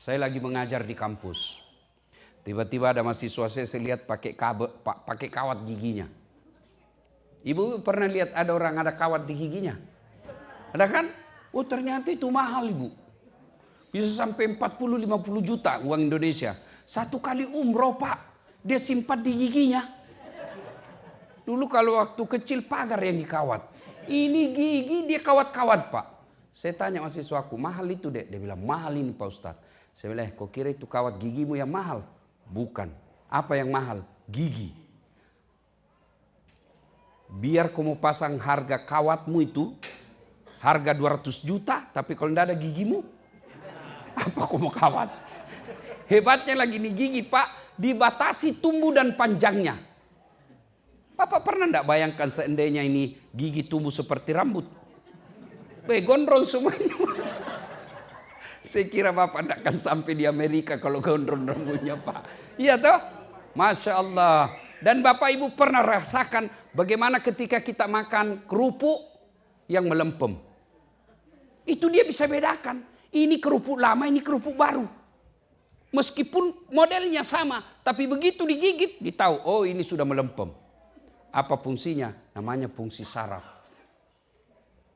Saya lagi mengajar di kampus. Tiba-tiba ada mahasiswa saya lihat pakai kawat giginya. Ibu pernah lihat ada orang ada kawat di giginya? Ada kan? Oh ternyata itu mahal ibu. Bisa sampai 40-50 juta uang Indonesia. Satu kali umroh pak, dia simpan di giginya. Dulu kalau waktu kecil pagar yang dikawat. Ini gigi dia kawat-kawat pak. Saya tanya mahasiswaku, mahal itu dek? Dia bilang mahal ini pak Ustadz. Saya bilang, kok kira itu kawat gigimu yang mahal? Bukan. Apa yang mahal? Gigi. Biar kamu pasang harga kawatmu itu, harga 200 juta, tapi kalau tidak ada gigimu, apa kamu kawat? Hebatnya lagi nih gigi pak, dibatasi tumbuh dan panjangnya. Bapak pernah tidak bayangkan seandainya ini gigi tumbuh seperti rambut? Gondrong semuanya. Saya kira bapak tidak akan sampai di Amerika kalau gondrong rambutnya pak. Iya toh? Masya Allah. Dan bapak ibu pernah rasakan bagaimana ketika kita makan kerupuk yang melempem. Itu dia bisa bedakan. Ini kerupuk lama, ini kerupuk baru. Meskipun modelnya sama, tapi begitu digigit, ditahu, oh ini sudah melempem. Apa fungsinya? Namanya fungsi saraf.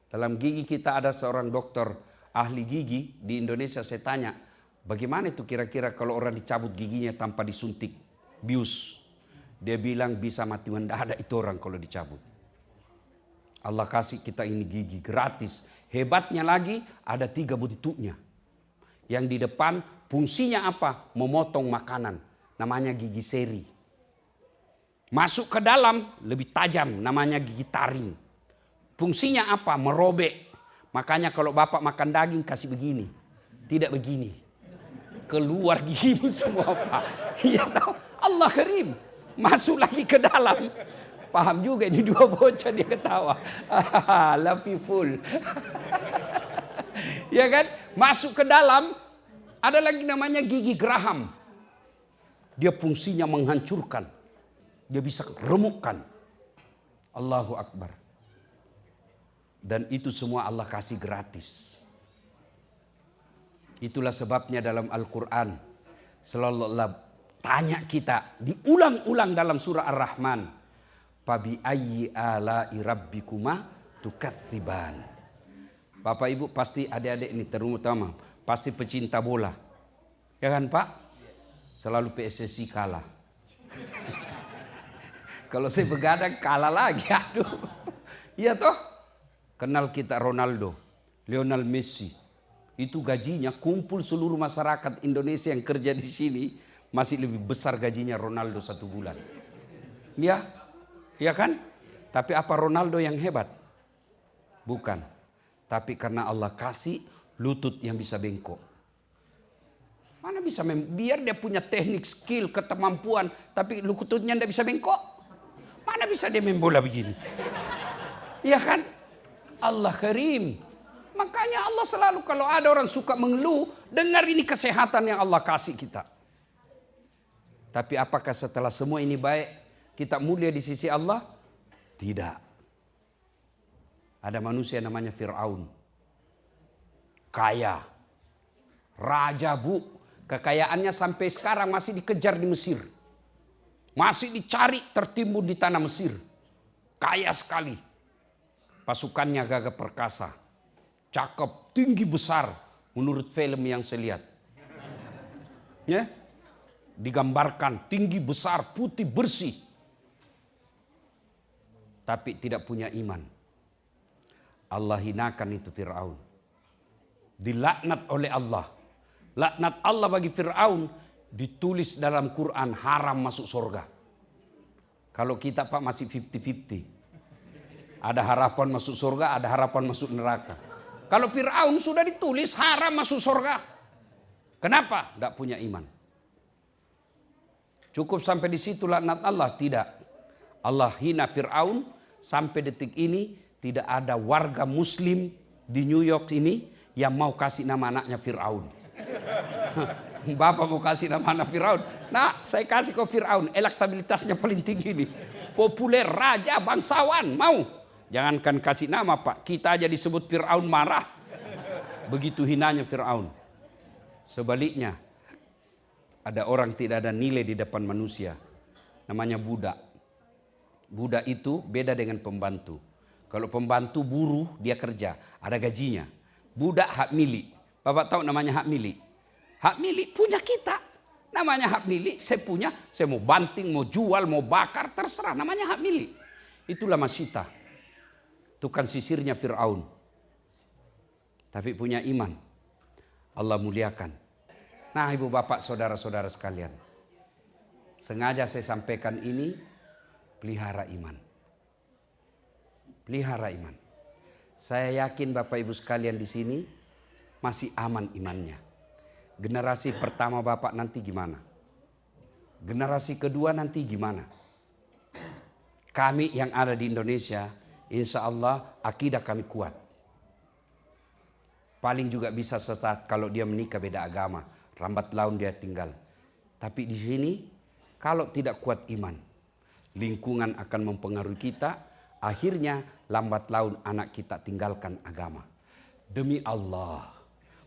Dalam gigi kita ada seorang dokter ahli gigi di Indonesia. Saya tanya, bagaimana itu kira-kira kalau orang dicabut giginya tanpa disuntik bius? Dia bilang bisa mati mendadak itu orang kalau dicabut. Allah kasih kita ini gigi gratis. Hebatnya lagi ada 3 bentuknya. Yang di depan fungsinya apa? Memotong makanan. Namanya gigi seri. Masuk ke dalam lebih tajam. Namanya gigi taring. Fungsinya apa? Merobek. Makanya kalau bapak makan daging kasih begini. Tidak begini. Keluar gigimu semua pak. Iya tahu. Allah karim. Masuk lagi ke dalam. Paham juga ini 2 bocah dia ketawa. Lafi full. Ya kan? Masuk ke dalam. Ada lagi namanya gigi geraham. Dia fungsinya menghancurkan. Dia bisa remukkan. Allahu Akbar. Dan itu semua Allah kasih gratis. Itulah sebabnya dalam Al-Quran selalu Allah tanya kita, diulang-ulang dalam surah Ar-Rahman. Fabi ayyi ala'i rabbikuma tukatsiban. Bapak ibu pasti adik-adik ini terutama pasti pecinta bola. Ya kan pak? Selalu PSSI kalah. Kalau saya begadang kalah lagi. Aduh. Iya toh? Kenal kita Ronaldo, Lionel Messi. Itu gajinya kumpul seluruh masyarakat Indonesia yang kerja di sini masih lebih besar gajinya Ronaldo 1 bulan. Ya, ya kan? Tapi apa Ronaldo yang hebat? Bukan. Tapi karena Allah kasih lutut yang bisa bengkok. Mana bisa biar dia punya teknik, skill, kemampuan, tapi lututnya tidak bisa bengkok. Mana bisa dia main bola begini? Ya kan? Allah karim. Makanya Allah selalu kalau ada orang suka mengeluh, dengar ini kesehatan yang Allah kasih kita. Tapi apakah setelah semua ini baik, kita mulia di sisi Allah? Tidak. Ada manusia namanya Fir'aun. Kaya. Raja bu. Kekayaannya sampai sekarang masih dikejar di Mesir. Masih dicari tertimbun di tanah Mesir. Kaya sekali. Pasukannya gagah perkasa. Cakep, tinggi besar. Menurut film yang saya lihat. Ya? Digambarkan tinggi besar, putih bersih. Tapi tidak punya iman. Allah hinakan itu Fir'aun. Dilaknat oleh Allah. Laknat Allah bagi Fir'aun ditulis dalam Quran haram masuk surga. Kalau kita pak masih 50-50. Ada harapan masuk surga, ada harapan masuk neraka. Kalau Fir'aun sudah ditulis haram masuk surga. Kenapa? Tidak punya iman. Cukup sampai di situ laknat Allah? Tidak. Allah hina Fir'aun sampai detik ini tidak ada warga muslim di New York ini yang mau kasih nama anaknya Fir'aun. Bapak mau kasih nama anak Fir'aun? Nah, saya kasih ke Fir'aun. Elektabilitasnya paling tinggi nih. Populer, raja, bangsawan, mau. Jangankan kasih nama pak, kita aja disebut Fir'aun marah. Begitu hinanya Fir'aun. Sebaliknya, ada orang tidak ada nilai di depan manusia. Namanya budak. Budak itu beda dengan pembantu. Kalau pembantu buruh, dia kerja, ada gajinya. Budak hak milik. Bapak tahu namanya hak milik? Hak milik punya kita. Namanya hak milik, saya punya, saya mau banting, mau jual, mau bakar, terserah. Namanya hak milik. Itulah Masyitah. Tukang sisirnya Fir'aun. Tapi punya iman. Allah muliakan. Nah ibu bapak saudara-saudara sekalian. Sengaja saya sampaikan ini, pelihara iman. Pelihara iman. Saya yakin bapak ibu sekalian di sini masih aman imannya. Generasi pertama bapak nanti gimana? Generasi kedua nanti gimana? Kami yang ada di Indonesia, insya Allah akidah kami kuat. Paling juga bisa sesat kalau dia menikah beda agama. Lambat laun dia tinggal. Tapi di sini kalau tidak kuat iman, lingkungan akan mempengaruhi kita. Akhirnya lambat laun anak kita tinggalkan agama. Demi Allah,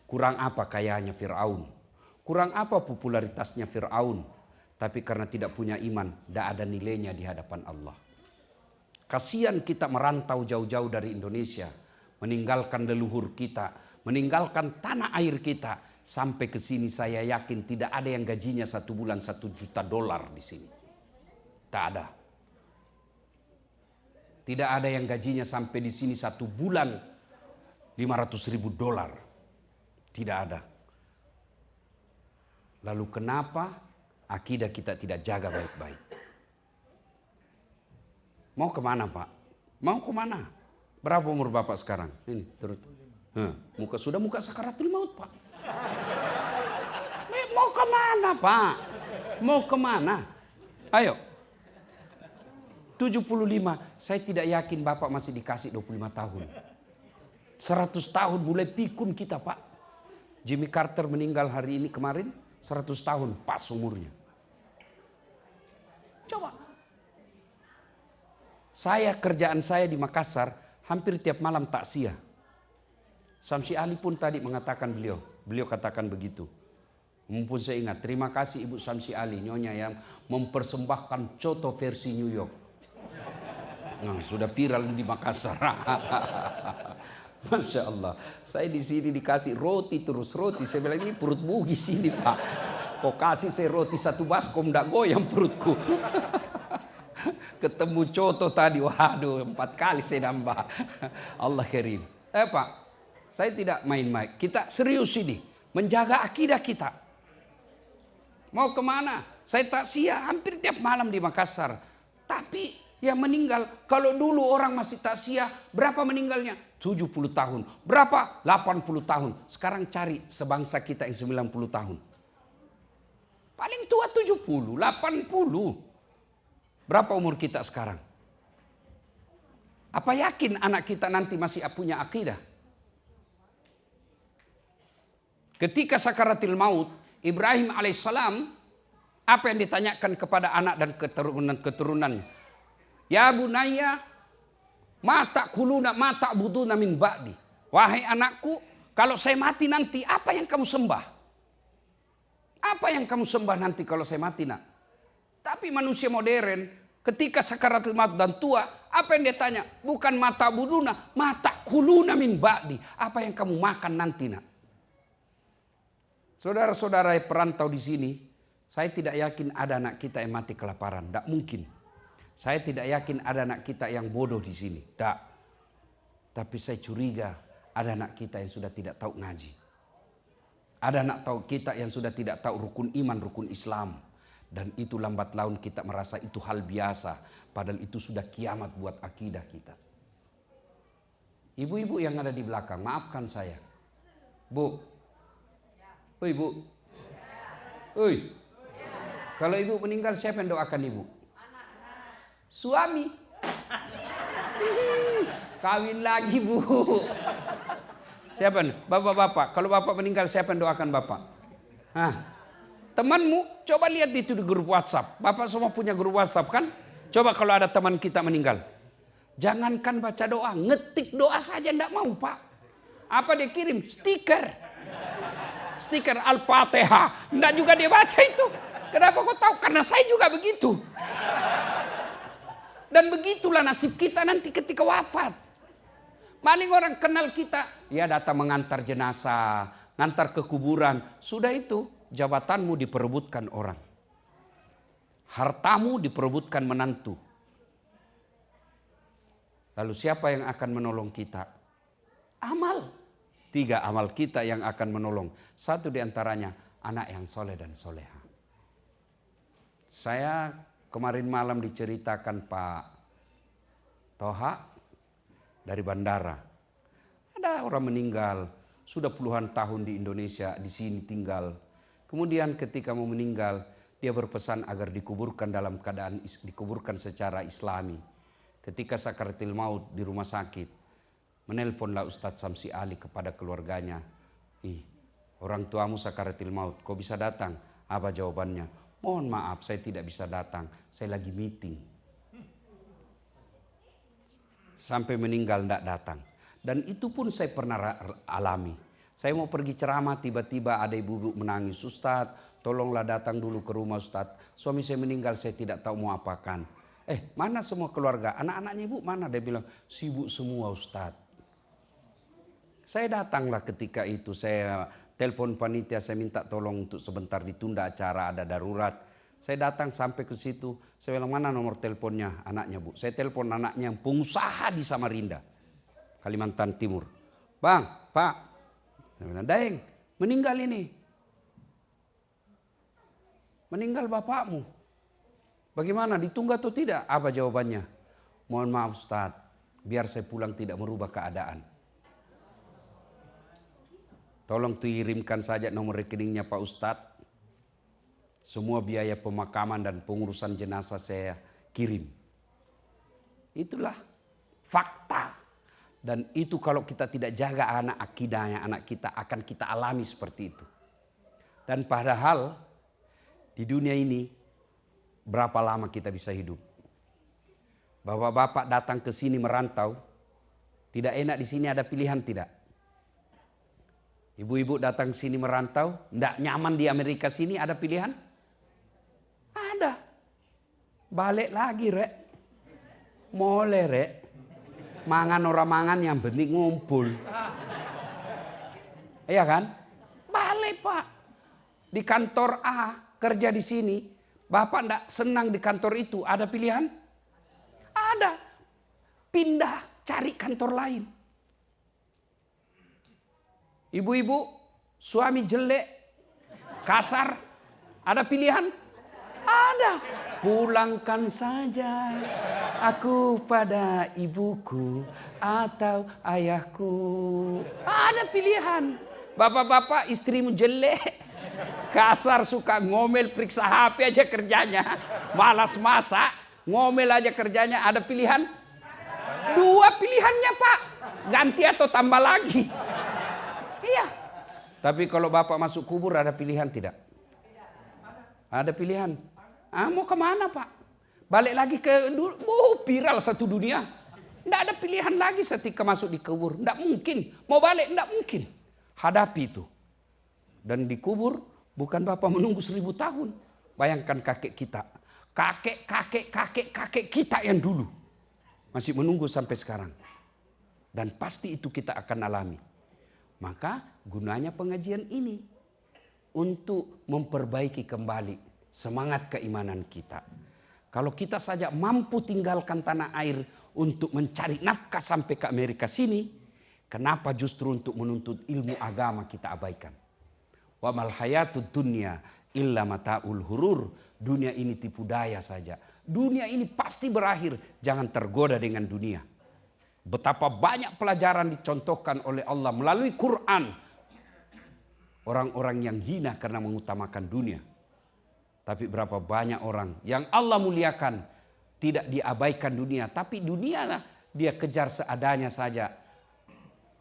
kurang apa kayanya Fir'aun? Kurang apa popularitasnya Fir'aun? Tapi karena tidak punya iman, tidak ada nilainya di hadapan Allah. Kasihan kita merantau jauh-jauh dari Indonesia, meninggalkan leluhur kita, meninggalkan tanah air kita. Sampai ke sini saya yakin tidak ada yang gajinya 1 bulan $1 juta di sini. Tak ada. Tidak ada yang gajinya sampai di sini 1 bulan $500.000. Tidak ada. Lalu kenapa akidah kita tidak jaga baik-baik? Mau kemana Pak? Mau kemana? Berapa umur Bapak sekarang? Ini turut. Muka sakaratul maut Pak. Mau kemana Pak? Mau kemana? Ayo. 75. Saya tidak yakin Bapak masih dikasih 25 tahun. 100 tahun mulai pikun kita Pak. Jimmy Carter meninggal hari ini kemarin. 100 tahun pas umurnya. Coba. Kerjaan saya di Makassar hampir tiap malam takziah. Samsi Ali pun tadi mengatakan beliau katakan begitu. Mumpun saya ingat, terima kasih Ibu Samsi Ali, nyonya yang mempersembahkan coto versi New York. Nah, sudah viral di Makassar. Masya Allah, saya di sini dikasih roti terus roti. Saya bilang ini perut bugis ini Pak. Kok kasih saya roti 1 baskom, ndak goyang perutku. Ketemu coto tadi, waduh 4 kali saya nambah. Allah karim. Pak, saya tidak main-main. Kita serius ini, menjaga akidah kita. Mau kemana? Saya takziah hampir tiap malam di Makassar. Tapi yang meninggal, kalau dulu orang masih takziah, berapa meninggalnya? 70 tahun. Berapa? 80 tahun. Sekarang cari sebangsa kita yang 90 tahun. Paling tua 70, 80. Berapa umur kita sekarang? Apa yakin anak kita nanti masih punya akidah? Ketika sakaratil maut, Ibrahim alaihissalam, apa yang ditanyakan kepada anak dan keturunan-keturunannya? Ya bunayya, mata kuluna mata buduna min ba'di. Wahai anakku, kalau saya mati nanti, apa yang kamu sembah? Apa yang kamu sembah nanti kalau saya mati nak? Tapi manusia modern, ketika sakaratul maut dan tua, apa yang dia tanya? Bukan mata buduna, mata kuluna min ba'di. Apa yang kamu makan nanti nak? Saudara-saudara perantau di sini, saya tidak yakin ada anak kita yang mati kelaparan. Tidak mungkin. Saya tidak yakin ada anak kita yang bodoh di sini. Tidak. Tapi saya curiga ada anak kita yang sudah tidak tahu ngaji. Ada anak tahu kita yang sudah tidak tahu rukun iman, rukun Islam. Dan itu lambat laun kita merasa itu hal biasa. Padahal itu sudah kiamat buat akidah kita. Ibu-ibu yang ada di belakang, maafkan saya. Bu. Oi Bu. Oi. Kalau ibu meninggal siapa yang doakan ibu? Suami. Kawin lagi Bu. Siapa nih? Bapak-bapak. Kalau bapak meninggal siapa yang doakan bapak? Temanmu, coba lihat itu di grup WhatsApp. Bapak semua punya grup WhatsApp kan? Coba kalau ada teman kita meninggal. Jangankan baca doa, ngetik doa saja enggak mau Pak. Apa dia kirim? Stiker. stiker Al-Fatihah. Enggak juga dia baca itu. Kenapa kau tahu? Karena saya juga begitu. Dan begitulah nasib kita nanti ketika wafat. Paling orang kenal kita, ya datang mengantar jenazah, ngantar ke kuburan. Sudah itu, jabatanmu diperebutkan orang. Hartamu diperebutkan menantu. Lalu siapa yang akan menolong kita? Amal. 3 amal kita yang akan menolong. 1 diantaranya, anak yang soleh dan soleha. Saya kemarin malam diceritakan Pak Toha dari bandara. Ada orang meninggal, sudah puluhan tahun di Indonesia, di sini tinggal. Kemudian ketika mau meninggal, dia berpesan agar dikuburkan dalam keadaan dikuburkan secara Islami. Ketika sakaratul maut di rumah sakit, menelponlah Ustadz Samsi Ali kepada keluarganya. Orang tuamu sakaratul maut, kau bisa datang? Apa jawabannya? Mohon maaf, saya tidak bisa datang, saya lagi meeting. Sampai meninggal tidak datang. Dan itu pun saya pernah alami. Saya mau pergi ceramah, tiba-tiba ada ibu-ibu menangis. Ustadz, tolonglah datang dulu ke rumah Ustadz. Suami saya meninggal, saya tidak tahu mau apakan. Mana semua keluarga? Anak-anaknya ibu mana? Dia bilang, sibuk semua Ustadz. Saya datanglah ketika itu. Saya telepon panitia, saya minta tolong untuk sebentar ditunda acara, ada darurat. Saya datang sampai ke situ, saya bilang mana nomor teleponnya anaknya bu. Saya telepon anaknya yang pengusaha di Samarinda, Kalimantan Timur. Bang, Pak, saya bilang, Daeng, meninggal ini. Meninggal bapakmu. Bagaimana, ditunggu atau tidak? Apa jawabannya? Mohon maaf Ustadz, biar saya pulang tidak merubah keadaan. Tolong kirimkan saja nomor rekeningnya Pak Ustadz. Semua biaya pemakaman dan pengurusan jenazah saya kirim. Itulah fakta. Dan itu kalau kita tidak jaga anak akidahnya, anak kita akan kita alami seperti itu. Dan padahal di dunia ini berapa lama kita bisa hidup? Bapak-bapak datang ke sini merantau, tidak enak di sini ada pilihan tidak? Ibu-ibu datang ke sini merantau, tidak nyaman di Amerika sini ada pilihan? Ada. Balik lagi rek. Mulai rek. Mangan orang mangan yang penting ngumpul. Iya kan? Balik pak. Di kantor A kerja di sini. Bapak tidak senang di kantor itu. Ada pilihan? Ada. Pindah cari kantor lain. Ibu-ibu, suami jelek, kasar, ada pilihan? Ada. Pulangkan saja aku pada ibuku atau ayahku. Ada pilihan. Bapak-bapak istrimu jelek, kasar, suka ngomel, periksa HP aja kerjanya. Malas masak, ngomel aja kerjanya. Ada pilihan? 2 pilihannya pak. Ganti atau tambah lagi. Iya. Tapi kalau bapak masuk kubur ada pilihan tidak? Ada pilihan. Mau kemana pak? Balik lagi ke viral satu dunia. Tidak ada pilihan lagi ketika masuk di kubur. Tidak mungkin. Mau balik tidak mungkin. Hadapi itu. Dan di kubur bukan bapak menunggu 1000 tahun. Bayangkan kakek kita. Kakek kita yang dulu. Masih menunggu sampai sekarang. Dan pasti itu kita akan alami. Maka gunanya pengajian ini. Untuk memperbaiki kembali semangat keimanan kita. Kalau kita saja mampu tinggalkan tanah air untuk mencari nafkah sampai ke Amerika sini, kenapa justru untuk menuntut ilmu agama kita abaikan? Wa mal hayatud dunya illa mataul hurur. Dunia ini tipu daya saja. Dunia ini pasti berakhir. Jangan tergoda dengan dunia. Betapa banyak pelajaran dicontohkan oleh Allah melalui Quran. Orang-orang yang hina karena mengutamakan dunia. Tapi berapa banyak orang yang Allah muliakan tidak diabaikan dunia. Tapi dunia dia kejar seadanya saja.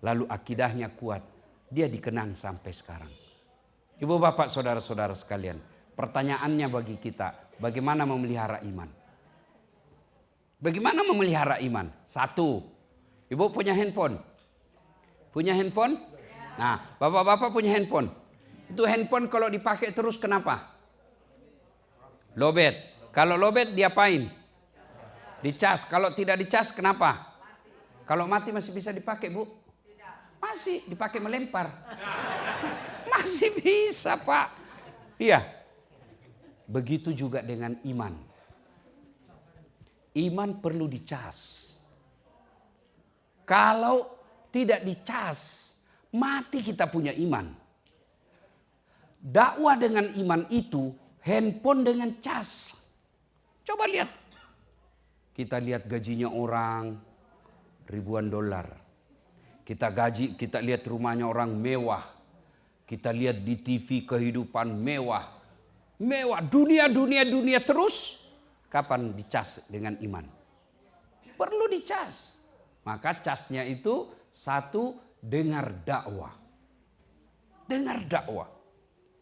Lalu akidahnya kuat. Dia dikenang sampai sekarang. Ibu bapak saudara-saudara sekalian. Pertanyaannya bagi kita. Bagaimana memelihara iman? Bagaimana memelihara iman? 1. Ibu punya handphone? Punya handphone? Nah, bapak-bapak punya handphone? Itu handphone kalau dipakai terus kenapa? Lowbat. Kalau lowbat diapain? Dicas. Kalau tidak dicas kenapa? Kalau mati masih bisa dipakai, Bu? Masih dipakai melempar. Masih bisa, Pak. Iya. Begitu juga dengan iman. Iman perlu dicas. Kalau tidak dicas, mati kita punya iman. Dakwah dengan iman itu handphone dengan cas. Coba lihat. Kita lihat gajinya orang ribuan dolar. Kita lihat rumahnya orang mewah. Kita lihat di TV kehidupan mewah. Mewah, dunia terus. Kapan dicas dengan iman? Perlu dicas. Maka casnya itu satu, dengar dakwah. Dengar dakwah.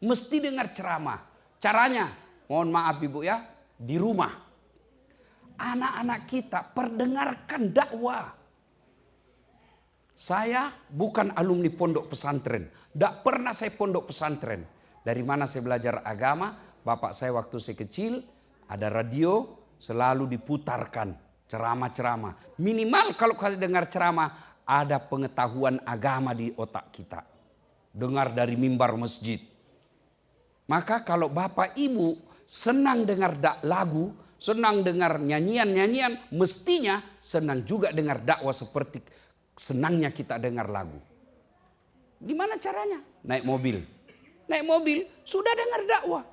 Mesti dengar ceramah. Caranya, mohon maaf Ibu ya, di rumah. Anak-anak kita perdengarkan dakwah. Saya bukan alumni pondok pesantren. Tidak pernah saya pondok pesantren. Dari mana saya belajar agama? Bapak saya waktu saya kecil, ada radio, selalu diputarkan ceramah-ceramah. Minimal kalau kalian dengar ceramah, ada pengetahuan agama di otak kita. Dengar dari mimbar masjid. Maka kalau Bapak Ibu senang dengar lagu, senang dengar nyanyian-nyanyian, mestinya senang juga dengar dakwah seperti senangnya kita dengar lagu. Gimana caranya? Naik mobil. Naik mobil, sudah dengar dakwah.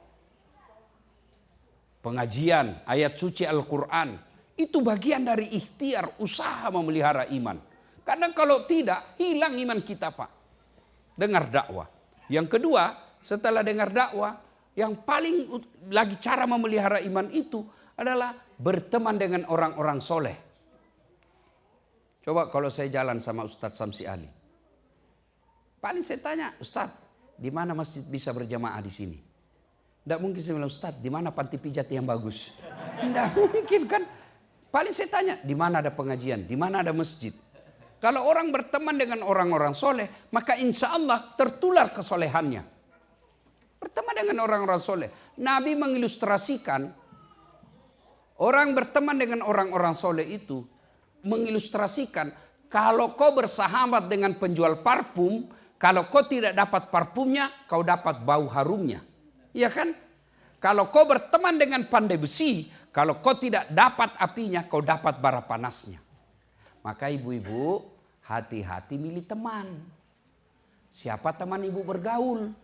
Pengajian, ayat suci Al-Quran. Itu bagian dari ikhtiar, usaha memelihara iman. Karena kalau tidak, hilang iman kita, Pak. Dengar dakwah. Yang kedua, setelah dengar dakwah, yang paling lagi cara memelihara iman itu adalah berteman dengan orang-orang soleh. Coba kalau saya jalan sama Ustadz Samsi Ali. Paling saya tanya, Ustadz, di mana masjid bisa berjamaah di sini? Tidak mungkin saya bilang, Ustadz, di mana panti pijat yang bagus? Tidak mungkin kan? Paling saya tanya, di mana ada pengajian? Di mana ada masjid? Kalau orang berteman dengan orang-orang soleh, maka insya Allah tertular kesolehannya. Berteman dengan orang-orang soleh. Nabi mengilustrasikan, orang berteman dengan orang-orang soleh itu, mengilustrasikan, kalau kau bersahabat dengan penjual parfum, kalau kau tidak dapat parfumnya, kau dapat bau harumnya. Iya kan? Kalau kau berteman dengan pandai besi, kalau kau tidak dapat apinya, kau dapat bara panasnya. Maka ibu-ibu, hati-hati milih teman. Siapa teman ibu bergaul?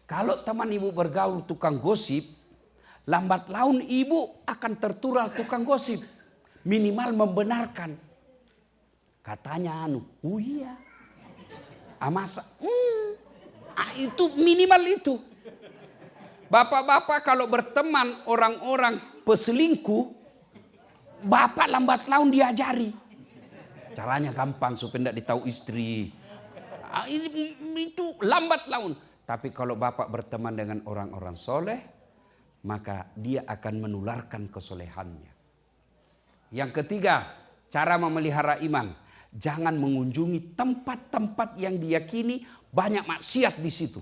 Kalau teman ibu bergaul tukang gosip, lambat laun ibu akan tertular tukang gosip. Minimal membenarkan. Katanya oh iya. Masa? Itu minimal itu. Bapak-bapak kalau berteman orang-orang peselingkuh, bapak lambat laun diajari. Caranya gampang supaya tidak ditahu istri. Itu lambat laun. Tapi kalau bapak berteman dengan orang-orang soleh, maka dia akan menularkan kesolehannya. Yang ketiga, cara memelihara iman. Jangan mengunjungi tempat-tempat yang diyakini banyak maksiat di situ.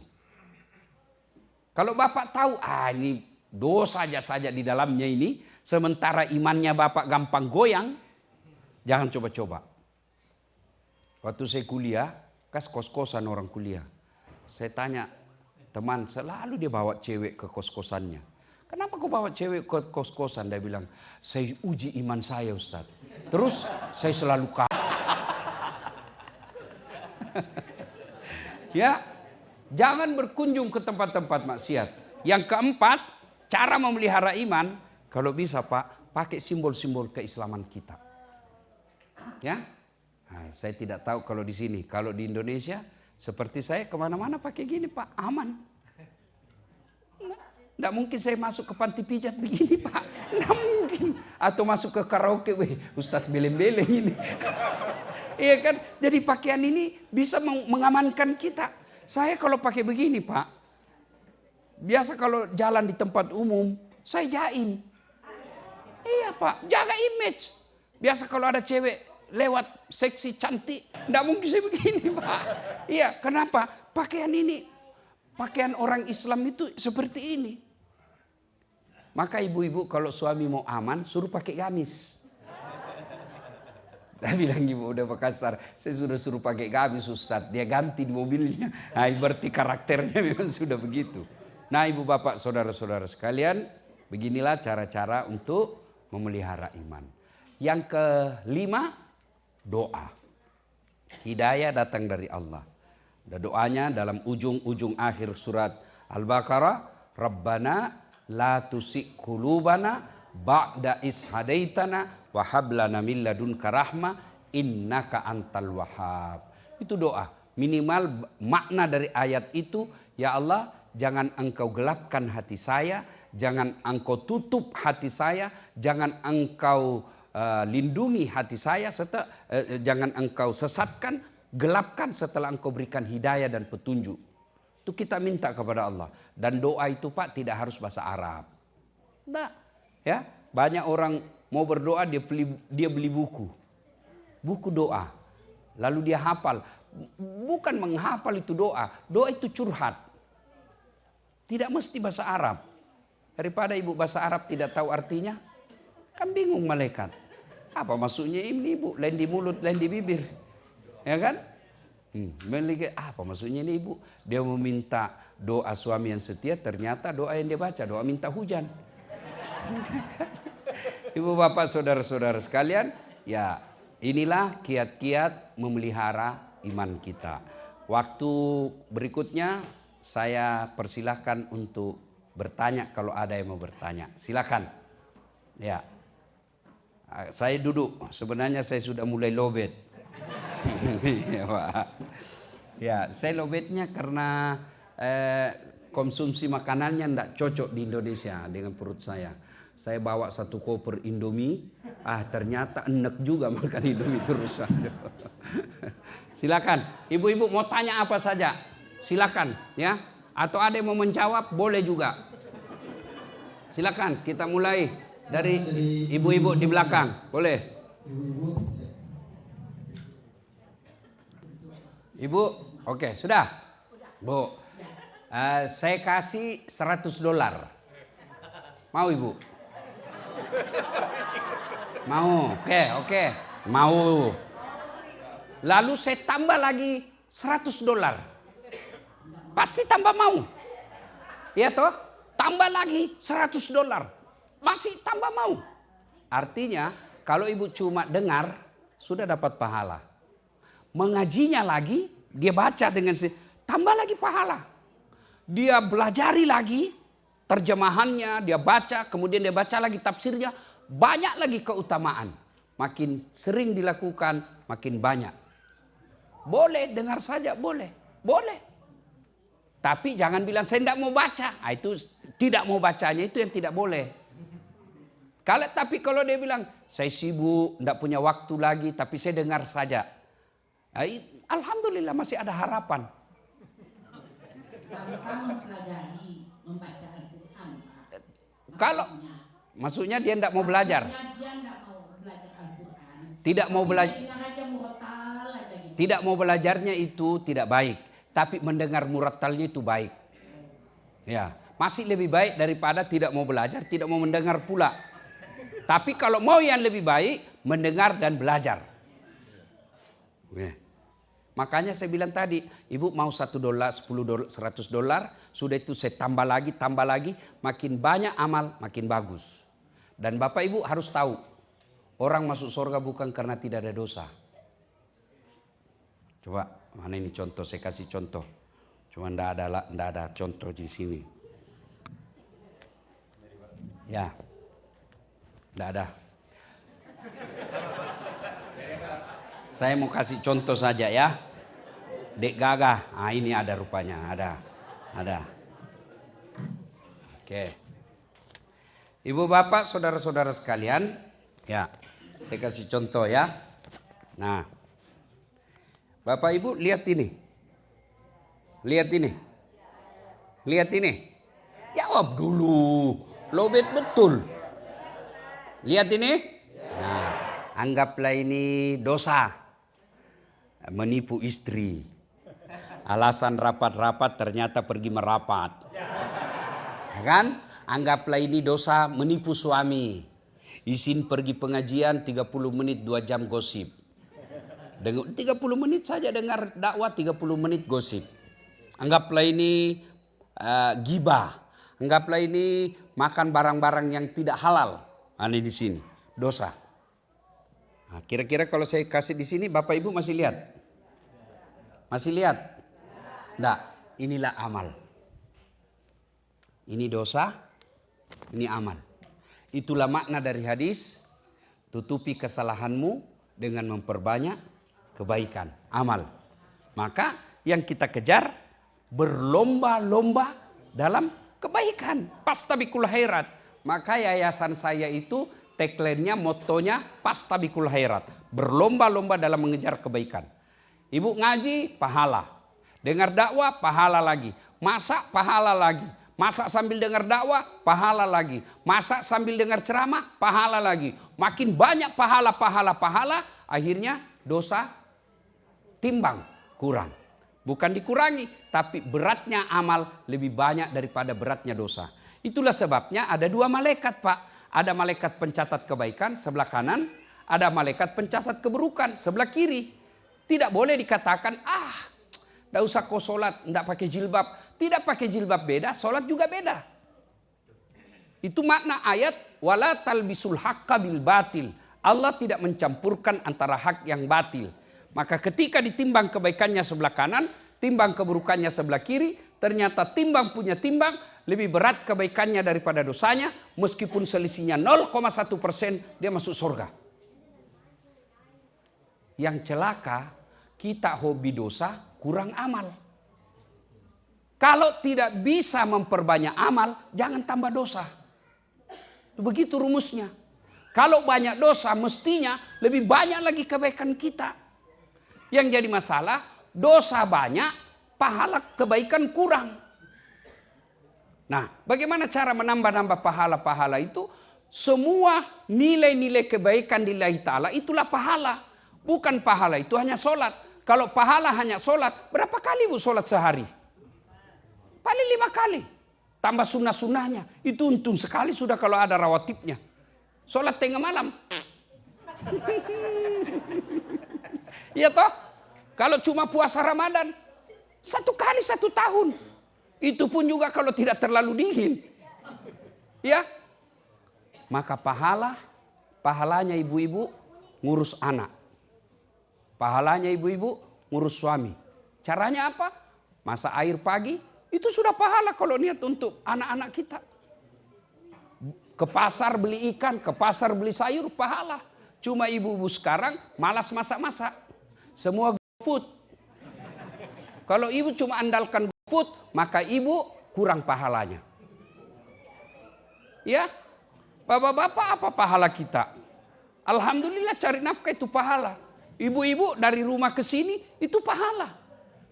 Kalau bapak tahu, ini dosa saja di dalamnya ini, sementara imannya bapak gampang goyang, jangan coba-coba. Waktu saya kuliah, kos-kosan orang kuliah. Saya tanya, teman selalu dia bawa cewek ke kos-kosannya. Kenapa kau bawa cewek ke kos-kosan? Dia bilang, saya uji iman saya Ustaz. Terus saya selalu ya, jangan berkunjung ke tempat-tempat maksiat. Yang keempat, cara memelihara iman, kalau bisa Pak, pakai simbol-simbol keislaman kita. Ya, saya tidak tahu kalau di sini, kalau di Indonesia, seperti saya kemana-mana pakai gini Pak, aman. Tidak mungkin saya masuk ke panti pijat begini Pak, tidak mungkin. Atau masuk ke karaoke, Ustadz beleng-beleng ini. Iya kan, jadi pakaian ini bisa mengamankan kita. Saya kalau pakai begini Pak, biasa kalau jalan di tempat umum, saya jaim. Iya Pak, jaga image. Biasa kalau ada cewek lewat seksi cantik, tidak mungkin saya begini Pak. Iya, kenapa? Pakaian ini Pakaian orang Islam itu seperti ini. Maka ibu-ibu kalau suami mau aman, suruh pakai gamis. Dia bilang ibu udah kasar, saya sudah suruh pakai gamis Ustaz, dia ganti di mobilnya. Nah, berarti karakternya memang sudah begitu. Nah, ibu bapak saudara-saudara sekalian, beginilah cara-cara untuk memelihara iman. Yang kelima, doa. Hidayah datang dari Allah. Dan doanya dalam ujung-ujung akhir surat Al-Baqarah, Rabbana la tusik qulubana ba'da is hadaitana wa hab lana min ladunka rahmah innaka antal wahhab. Itu doa. Minimal makna dari ayat itu, ya Allah, jangan engkau gelapkan hati saya, jangan engkau tutup hati saya, jangan engkau lindungi hati saya, serta jangan engkau sesatkan, gelapkan setelah engkau berikan hidayah dan petunjuk. Itu kita minta kepada Allah. Dan doa itu Pak tidak harus bahasa Arab. Nah, ya, banyak orang mau berdoa dia beli buku. Buku doa. Lalu dia hafal. Bukan menghafal itu doa. Doa itu curhat. Tidak mesti bahasa Arab. Daripada ibu bahasa Arab tidak tahu artinya, kan bingung malaikat. Apa maksudnya ini ibu? Lain di mulut, lain di bibir. Ya kan? Apa maksudnya ini ibu? Dia meminta doa suami yang setia, ternyata doa yang dia baca, doa minta hujan. Ibu bapak saudara-saudara sekalian, ya inilah kiat-kiat memelihara iman kita. Waktu berikutnya saya persilahkan untuk bertanya kalau ada yang mau bertanya. Silakan. Ya. Saya duduk, sebenarnya saya sudah mulai lowbat. Ya, saya lowbatnya karena konsumsi makanannya tidak cocok di Indonesia dengan perut saya. Saya bawa 1 koper Indomie, ternyata enek juga makan Indomie terus. Silakan, ibu-ibu mau tanya apa saja, silakan ya. Atau ada yang mau menjawab, boleh juga. Silakan, kita mulai dari ibu-ibu di belakang, boleh. Ibu, oke, sudah. Bu, saya kasih $100. Mau ibu? Mau, oke. Mau. Lalu saya tambah lagi $100. Pasti tambah mau. Iya toh? Tambah lagi $100. Masih tambah mau. Artinya, kalau ibu cuma dengar, sudah dapat pahala. Mengajinya lagi, dia baca dengan tambah lagi pahala. Dia belajari lagi terjemahannya, dia baca, kemudian dia baca lagi tafsirnya, banyak lagi keutamaan. Makin sering dilakukan, makin banyak. Boleh dengar saja, boleh. Tapi jangan bilang saya tidak mau baca. Itu tidak mau bacanya itu yang tidak boleh. Tapi kalau dia bilang saya sibuk, tidak punya waktu lagi, tapi saya dengar saja. Alhamdulillah masih ada harapan. Kalau kamu mempelajari membaca Al-Quran, kalau maksudnya dia tidak mau belajar. Dia tidak mau belajar Al-Quran. Tidak mau belajar. Tidak mau belajarnya itu tidak baik. Tapi mendengar murattalnya itu baik. Ya, masih lebih baik daripada tidak mau belajar, tidak mau mendengar pula. Tapi kalau mau yang lebih baik, mendengar dan belajar. Makanya saya bilang tadi, ibu mau $1, $10, $100, sudah itu saya tambah lagi, makin banyak amal, makin bagus. Dan bapak ibu harus tahu, orang masuk surga bukan karena tidak ada dosa. Coba, mana ini contoh, saya kasih contoh. Cuma tidak ada contoh di sini. Ya, tidak ada. Saya mau kasih contoh saja ya. Dek gagah. Ini ada rupanya. Ada. Oke. Ibu bapak saudara-saudara sekalian. Ya. Saya kasih contoh ya. Nah. Bapak ibu lihat ini. Lihat ini. Jawab dulu. Lobet betul. Lihat ini. Nah. Anggaplah ini dosa. Menipu istri. Alasan rapat-rapat ternyata pergi merapat. Ya kan? Anggaplah ini dosa menipu suami. Izin pergi pengajian 30 menit 2 jam gosip. 30 menit saja dengar dakwah, 30 menit gosip. Anggaplah ini gibah. Anggaplah ini makan barang-barang yang tidak halal. Ini di sini dosa. Nah, kira-kira kalau saya kasih di sini, Bapak Ibu masih lihat? Masih lihat? Enggak, inilah amal. Ini dosa, ini amal. Itulah makna dari hadis, tutupi kesalahanmu dengan memperbanyak kebaikan, amal. Maka yang kita kejar berlomba-lomba dalam kebaikan. Pastabikul khairat. Maka yayasan saya itu tagline-nya, motonya pastabikul khairat. Berlomba-lomba dalam mengejar kebaikan. Ibu ngaji, pahala. Dengar dakwah, pahala lagi. Masak, pahala lagi. Masak sambil dengar dakwah, pahala lagi. Masak sambil dengar ceramah, pahala lagi. Makin banyak pahala, akhirnya dosa timbang, kurang. Bukan dikurangi, tapi beratnya amal lebih banyak daripada beratnya dosa. Itulah sebabnya ada 2 malaikat, Pak. Ada malaikat pencatat kebaikan sebelah kanan, ada malaikat pencatat keburukan sebelah kiri. Tidak boleh dikatakan, tidak usah kau sholat, tidak pakai jilbab. Tidak pakai jilbab beda, sholat juga beda. Itu makna ayat, wala talbisul haqqa bil batil. Allah tidak mencampurkan antara hak yang batil. Maka ketika ditimbang kebaikannya sebelah kanan, timbang keburukannya sebelah kiri, ternyata timbang punya timbang lebih berat kebaikannya daripada dosanya, meskipun selisihnya 0,1%, dia masuk surga. Yang celaka, kita hobi dosa, kurang amal. Kalau tidak bisa memperbanyak amal, jangan tambah dosa. Begitu rumusnya. Kalau banyak dosa, mestinya lebih banyak lagi kebaikan kita. Yang jadi masalah, dosa banyak, pahala kebaikan kurang. Nah, bagaimana cara menambah-nambah pahala-pahala itu? Semua nilai-nilai kebaikan lillahi ta'ala itulah pahala. Bukan pahala itu hanya sholat. Kalau pahala hanya sholat, berapa kali Bu sholat sehari? Paling 5 kali. Tambah sunnah-sunnahnya. Itu untung sekali sudah kalau ada rawatibnya. Sholat tengah malam. Iya toh? Kalau cuma puasa Ramadan, 1 kali 1 tahun. Itu pun juga kalau tidak terlalu dingin. Ya. Maka pahalanya ibu-ibu ngurus anak. Pahalanya ibu-ibu ngurus suami. Caranya apa? Masa air pagi, itu sudah pahala kalau niat untuk anak-anak kita. Ke pasar beli ikan, ke pasar beli sayur, pahala. Cuma ibu-ibu sekarang malas masak-masak. Semua GoFood. Kalau ibu cuma andalkan GoFood, maka ibu kurang pahalanya. Ya, bapak-bapak apa pahala kita? Alhamdulillah cari nafkah itu pahala. Ibu-ibu dari rumah ke sini itu pahala.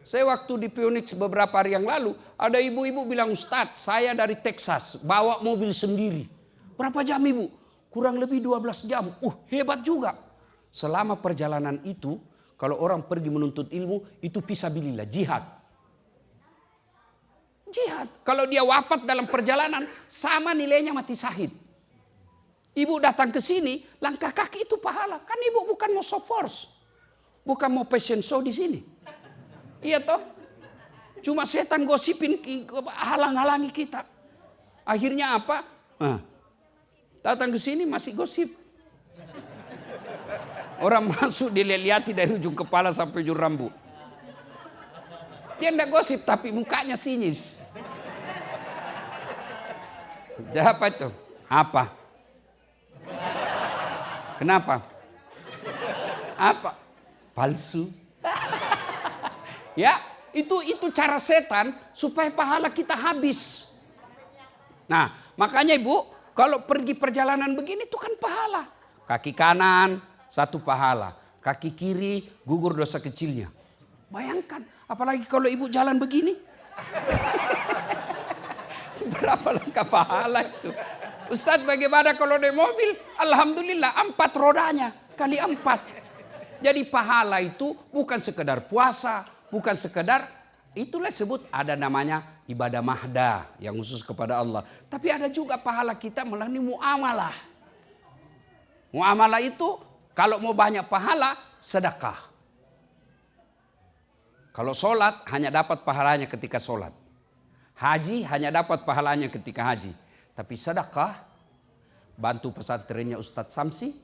Saya waktu di Phoenix beberapa hari yang lalu, ada ibu-ibu bilang, Ustadz, saya dari Texas, bawa mobil sendiri. Berapa jam ibu? Kurang lebih 12 jam. Hebat juga. Selama perjalanan itu, kalau orang pergi menuntut ilmu, itu fisabilillah, jihad. Jihad. Kalau dia wafat dalam perjalanan, sama nilainya mati syahid. Ibu datang ke sini, langkah kaki itu pahala. Kan ibu bukan mau show force. Bukan mau fashion show di sini. Iya toh? Cuma setan gosipin halang-halangi kita. Akhirnya apa? Datang ke sini masih gosip. Orang masuk dilihat-lihati dari ujung kepala sampai ujung rambut. Dia enggak gosip tapi mukanya sinis. Apa itu? Apa? Kenapa? Apa? Palsu. Ya, itu cara setan supaya pahala kita habis. Nah, makanya ibu, kalau pergi perjalanan begini itu kan pahala. Kaki kanan 1 pahala, kaki kiri gugur dosa kecilnya. Bayangkan, apalagi kalau ibu jalan begini. Berapa langkah pahala itu? Ustadz, bagaimana kalau naik mobil? Alhamdulillah 4 rodanya kali 4. Jadi pahala itu bukan sekedar puasa, bukan sekedar Itulah sebut ada namanya ibadah mahda yang khusus kepada Allah. Tapi ada juga pahala kita melalui muamalah. Muamalah itu kalau mau banyak pahala, sedekah. Kalau sholat hanya dapat pahalanya ketika sholat. Haji hanya dapat pahalanya ketika haji. Tapi sedekah, bantu pesantrennya Ustadz Samsi,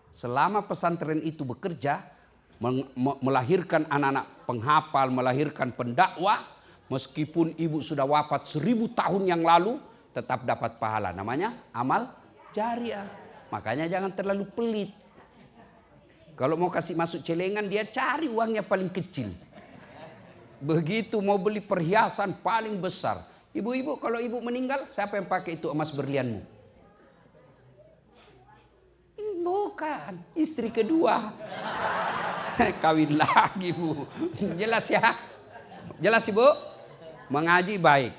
selama pesantren itu bekerja, melahirkan anak-anak penghafal, melahirkan pendakwah, meskipun ibu sudah wafat 1000 tahun yang lalu, tetap dapat pahala. Namanya amal jariah. Makanya jangan terlalu pelit. Kalau mau kasih masuk celengan, dia cari uangnya paling kecil. Begitu mau beli perhiasan paling besar. Ibu-ibu, kalau ibu meninggal, siapa yang pakai itu emas berlianmu? Bukan, istri kedua. Kawin lagi, Bu. Jelas ya? Jelas, Ibu? Mengaji baik.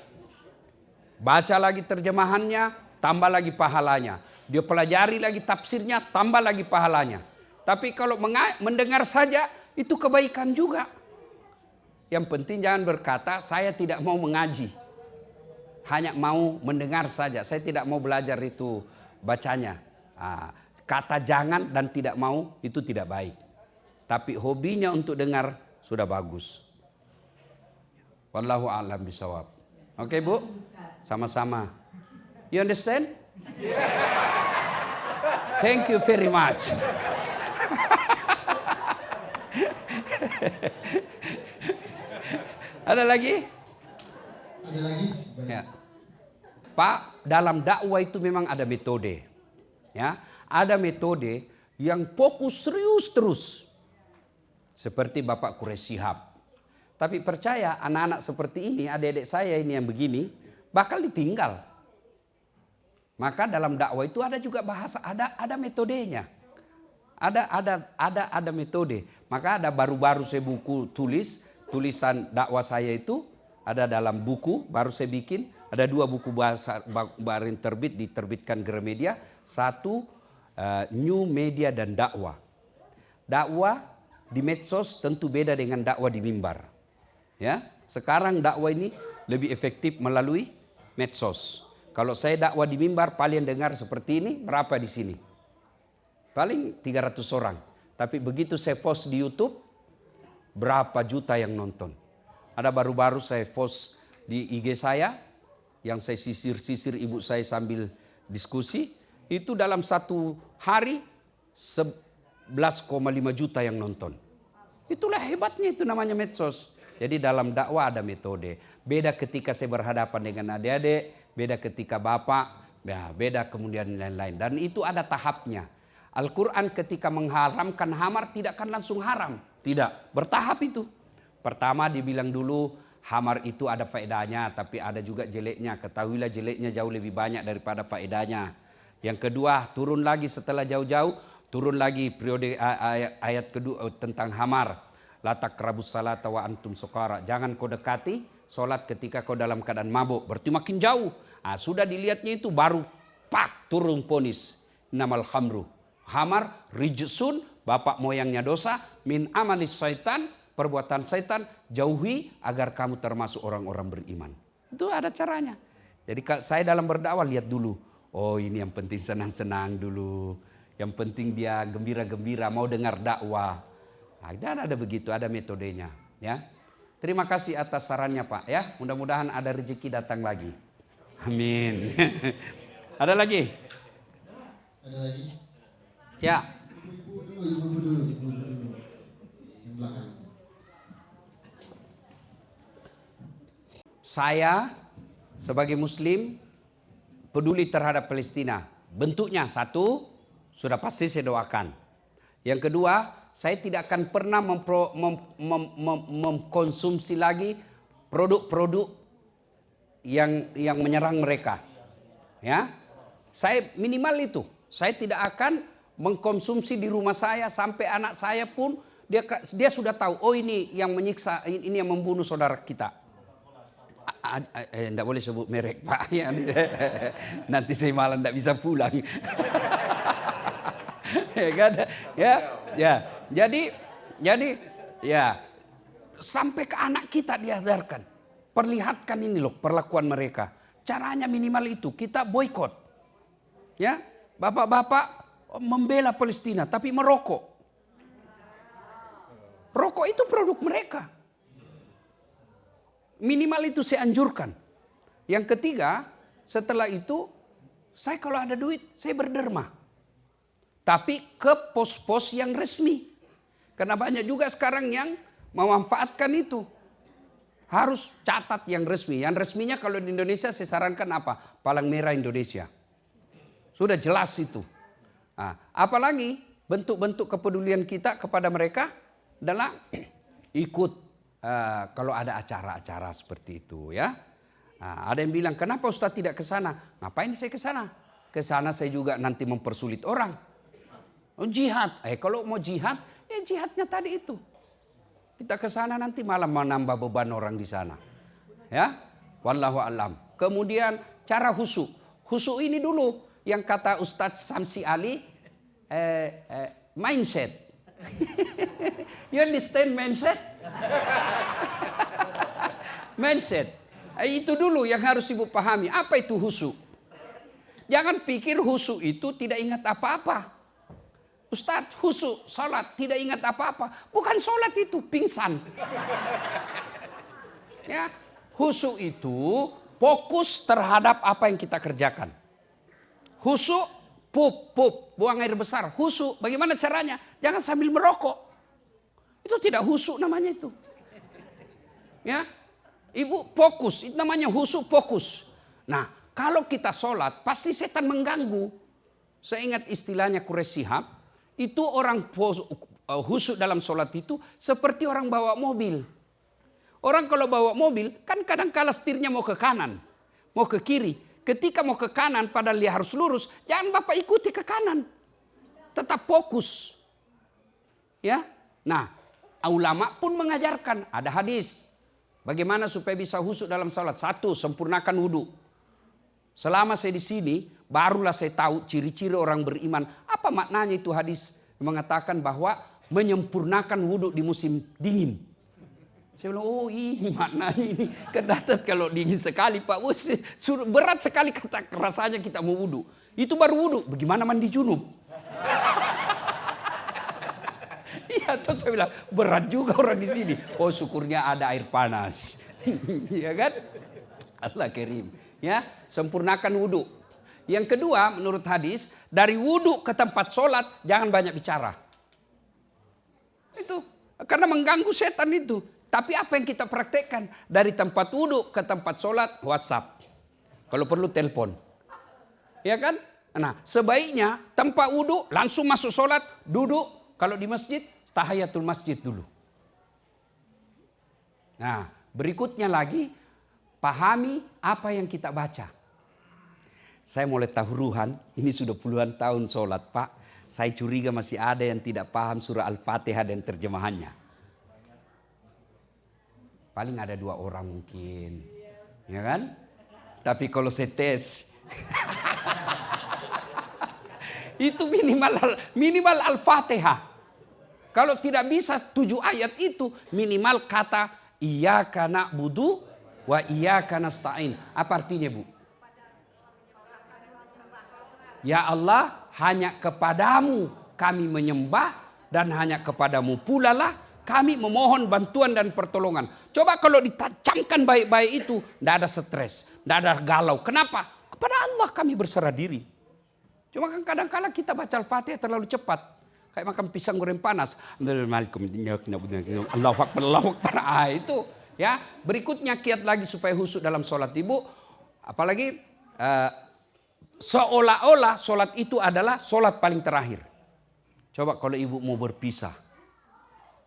Baca lagi terjemahannya, tambah lagi pahalanya. Dia pelajari lagi tafsirnya, tambah lagi pahalanya. Tapi kalau mendengar saja, itu kebaikan juga. Yang penting jangan berkata, saya tidak mau mengaji. Hanya mau mendengar saja. Saya tidak mau belajar itu bacanya. Kata jangan dan tidak mau itu tidak baik. Tapi hobinya untuk dengar sudah bagus. Wallahu a'lam bishawab. Oke, Bu? Sama-sama. You understand? Thank you very much. Ada lagi? Ada lagi? Ya. Pak, dalam dakwah itu memang ada metode. Ya, ada metode yang fokus serius terus. Seperti Bapak Quraish Shihab. Tapi percaya anak-anak seperti ini, adik-adik saya ini yang begini, bakal ditinggal. Maka dalam dakwah itu ada juga bahasa, ada metodenya. Ada metode. Maka ada baru-baru saya buku tulisan dakwah saya itu ada dalam buku baru saya bikin. Ada 2 buku bahasa baru diterbitkan Gramedia. 1 New Media dan Dakwah. Dakwah di medsos tentu beda dengan dakwah di mimbar. Ya, sekarang dakwah ini lebih efektif melalui medsos. Kalau saya dakwah di mimbar paling dengar seperti ini, berapa di sini? Paling 300 orang. Tapi begitu saya post di YouTube, berapa juta yang nonton. Ada baru-baru saya post di IG saya, yang saya sisir-sisir ibu saya sambil diskusi, itu dalam 1 hari 11,5 juta yang nonton. Itulah hebatnya, itu namanya medsos. Jadi dalam dakwah ada metode. Beda ketika saya berhadapan dengan adik-adik, beda ketika bapak, ya beda kemudian lain-lain. Dan itu ada tahapnya. Al-Quran ketika mengharamkan hamar tidak akan langsung haram. Tidak, bertahap itu. Pertama dibilang dulu hamar itu ada faedahnya, tapi ada juga jeleknya. Ketahuilah jeleknya jauh lebih banyak daripada faedahnya. Yang kedua, turun lagi setelah jauh-jauh, turun lagi periode ayat kedua tentang hamar. La taqrabus salata wa antum sukara. Jangan kau dekati solat ketika kau dalam keadaan mabuk. Berarti makin jauh. Sudah dilihatnya itu baru turun ponis. Namal khamru. Hamar rijsun, bapak moyangnya dosa, min amalis syaitan, perbuatan syaitan, jauhi agar kamu termasuk orang-orang beriman. Itu ada caranya. Jadi saya dalam berdakwah lihat dulu, oh ini yang penting senang-senang dulu, yang penting dia gembira-gembira mau dengar dakwah. Dan ada begitu, ada metodenya, ya. Terima kasih atas sarannya, Pak, ya. Mudah-mudahan ada rezeki datang lagi. Amin. Ada lagi? Ada lagi? Ya. Ibu dulu. Yang belakang. Saya sebagai muslim peduli terhadap Palestina. Bentuknya 1, sudah pasti saya doakan. Yang kedua, saya tidak akan pernah mengkonsumsi lagi produk-produk yang menyerang mereka. Ya. Saya minimal itu. Saya tidak akan mengkonsumsi di rumah saya sampai anak saya pun dia sudah tahu, oh ini yang menyiksa, ini yang membunuh saudara kita. Tidak boleh sebut merek, Pak. Nanti saya malah tidak bisa pulang. Ya, jadi ya sampai ke anak kita diajarkan. Perlihatkan ini loh perlakuan mereka. Caranya minimal itu, kita boykot. Ya, bapak-bapak membela Palestina tapi merokok. Rokok itu produk mereka. Minimal itu saya anjurkan. Yang ketiga, setelah itu saya kalau ada duit saya berderma. Tapi ke pos-pos yang resmi. Karena banyak juga sekarang yang memanfaatkan itu. Harus catat yang resmi. Yang resminya kalau di Indonesia saya sarankan apa? Palang Merah Indonesia. Sudah jelas itu. Nah, apalagi bentuk-bentuk kepedulian kita kepada mereka adalah ikut kalau ada acara-acara seperti itu ya. Nah, ada yang bilang kenapa Ustaz tidak ke sana? Ngapain saya ke sana? Ke sana saya juga nanti mempersulit orang. Oh, jihad. Kalau mau jihad, ya jihadnya tadi itu. Kita ke sana nanti malah menambah beban orang di sana. Ya, wallahu alam. Kemudian cara husu. Husu ini dulu yang kata Ustadz Samsi Ali mindset. You understand mindset? Mindset. Itu dulu yang harus ibu pahami. Apa itu husu? Jangan pikir husu itu tidak ingat apa-apa. Ustadz husu, salat, tidak ingat apa-apa. Bukan salat itu, pingsan. Ya, husu itu fokus terhadap apa yang kita kerjakan. Husu, pup, buang air besar. Husu, bagaimana caranya? Jangan sambil merokok. Itu tidak husu namanya itu. Ya, ibu fokus, itu namanya husu fokus. Nah, kalau kita sholat, pasti setan mengganggu. Saya ingat istilahnya Quraisy Shihab. Itu orang husuk dalam sholat itu seperti orang bawa mobil. Orang kalau bawa mobil kan kadang-kala setirnya mau ke kanan, mau ke kiri. Ketika mau ke kanan padahal dia harus lurus, jangan Bapak ikuti ke kanan. Tetap fokus. Ya. Nah, ulama pun mengajarkan, ada hadis. Bagaimana supaya bisa husuk dalam sholat? Satu, sempurnakan wudhu. Selama saya di sini, barulah saya tahu ciri-ciri orang beriman. Apa maknanya itu hadis? Mengatakan bahwa menyempurnakan wudhu di musim dingin. Saya bilang, oh ini maknanya ini. Kedatat kalau dingin sekali Pak. Berat sekali kata rasanya kita mau wudhu. Itu baru wudhu. Bagaimana mandi junub? Iya, terus saya bilang, berat juga orang di sini. Oh syukurnya ada air panas. Iya kan? Allah Karim. Ya, sempurnakan wudhu. Yang kedua, menurut hadis, dari wudhu ke tempat sholat, jangan banyak bicara. Itu, karena mengganggu setan itu. Tapi apa yang kita praktekkan? Dari tempat wudhu ke tempat sholat, WhatsApp. Kalau perlu telepon. Ya kan? Nah, sebaiknya tempat wudhu, langsung masuk sholat, duduk. Kalau di masjid, tahiyatul masjid dulu. Nah, berikutnya lagi, pahami apa yang kita baca. Saya mulai tahuruhan, ini sudah puluhan tahun sholat Pak. Saya curiga masih ada yang tidak paham surah Al-Fatihah dan terjemahannya. Paling ada 2 orang mungkin. Ya kan? Tapi kalau saya tes. Itu minimal Al-Fatihah. Kalau tidak bisa 7 ayat itu, minimal kata iyyaka na'budu wa iyyaka nasta'in. Apa artinya Bu? Ya Allah, hanya kepadamu kami menyembah dan hanya kepadamu pula lah kami memohon bantuan dan pertolongan. Coba kalau ditacamkan baik-baik itu, tidak ada stres, tidak ada galau. Kenapa? Kepada Allah kami berserah diri. Cuma kan kadang-kadang kita baca Al-Fatihah terlalu cepat. Kayak makan pisang goreng panas. Allahu Akbar, Allahu Akbar. Itu ya. Berikutnya kiat lagi supaya husuk dalam sholat ibu. Apalagi seolah-olah sholat itu adalah sholat paling terakhir. Coba kalau ibu mau berpisah.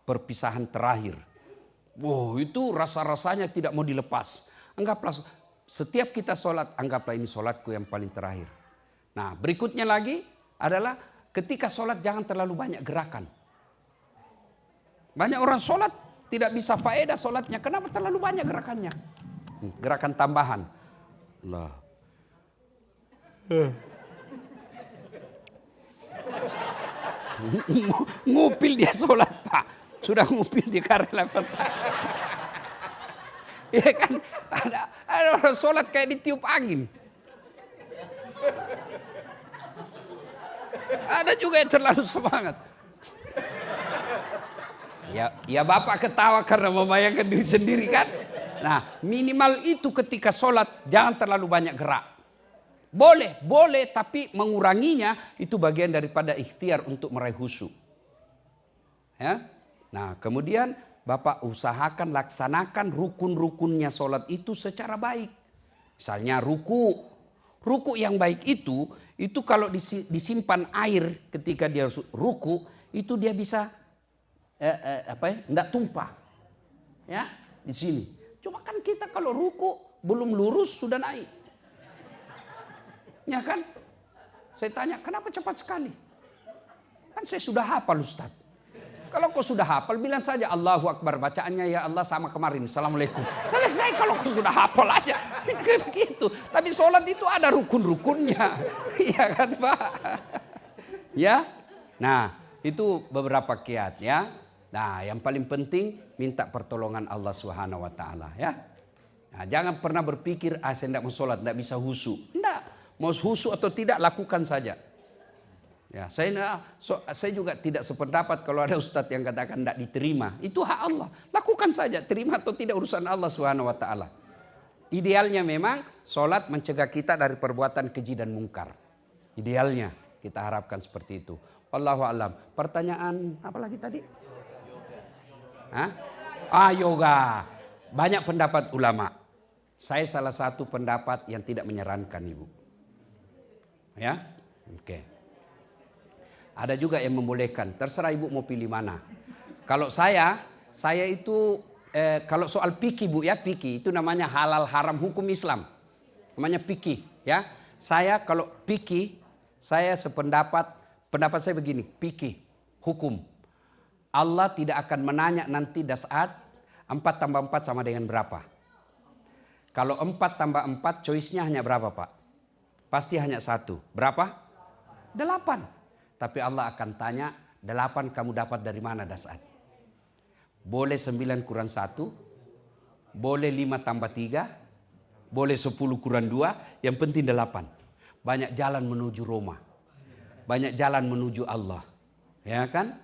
Perpisahan terakhir. Wow, itu rasa-rasanya tidak mau dilepas. Anggaplah setiap kita sholat, anggaplah ini sholatku yang paling terakhir. Nah, berikutnya lagi adalah ketika sholat jangan terlalu banyak gerakan. Banyak orang sholat tidak bisa faedah sholatnya. Kenapa terlalu banyak gerakannya? Gerakan tambahan. Allah. Ngupil dia sholat Pak. Sudah ngupil di karela petang. Ya kan? Ada orang sholat kayak ditiup angin. Ada juga yang terlalu semangat. Ya Bapak ketawa karena membayangkan diri sendiri kan. Nah minimal itu ketika sholat jangan terlalu banyak gerak. Boleh tapi menguranginya itu bagian daripada ikhtiar untuk meraih khusyuk. Ya. Nah kemudian Bapak usahakan laksanakan rukun-rukunnya sholat itu secara baik. Misalnya ruku yang baik itu kalau disimpan air ketika dia ruku itu dia bisa enggak tumpah. Ya, di sini. Cuma kan kita kalau ruku belum lurus sudah naik. Ya kan? Saya tanya, kenapa cepat sekali? Kan saya sudah hafal Ustaz. Kalau kau sudah hafal bilang saja Allahu Akbar, bacaannya ya Allah sama kemarin. Assalamualaikum. Selesai kalau kau sudah hafal aja. Begitu. Tapi sholat itu ada rukun-rukunnya. Iya kan Pak? Ya. Nah itu beberapa kiat ya. Nah yang paling penting minta pertolongan Allah Subhanahu Wa Taala ya. Nah, jangan pernah berpikir saya tidak mau sholat, tidak bisa khusyuk. Tidak. Mau khusyuk atau tidak lakukan saja. Ya, saya juga tidak sependapat kalau ada ustadz yang katakan tidak diterima. Itu hak Allah. Lakukan saja, terima atau tidak urusan Allah Subhanahu Wa Taala. Idealnya memang sholat mencegah kita dari perbuatan keji dan mungkar. Idealnya kita harapkan seperti itu. Wallahu a'lam. Pertanyaan apa lagi tadi? Yoga. Banyak pendapat ulama. Saya salah satu pendapat yang tidak menyarankan Ibu. Ya, oke. Ada juga yang membolehkan. Terserah Ibu mau pilih mana. Kalau saya itu kalau soal fikih Bu ya, fikih itu namanya halal haram hukum Islam. Namanya fikih ya. Saya kalau fikih saya pendapat saya begini, fikih hukum. Allah tidak akan menanya nanti saat 4 tambah 4 sama dengan berapa. Kalau 4 tambah 4 choice-nya hanya berapa Pak? Pasti hanya 1. Berapa? 8. Tapi Allah akan tanya 8 kamu dapat dari mana saat? Boleh 9 kurang 1. Boleh 5 tambah 3. Boleh 10 kurang 2. Yang penting 8. Banyak jalan menuju Roma. Banyak jalan menuju Allah. Ya kan?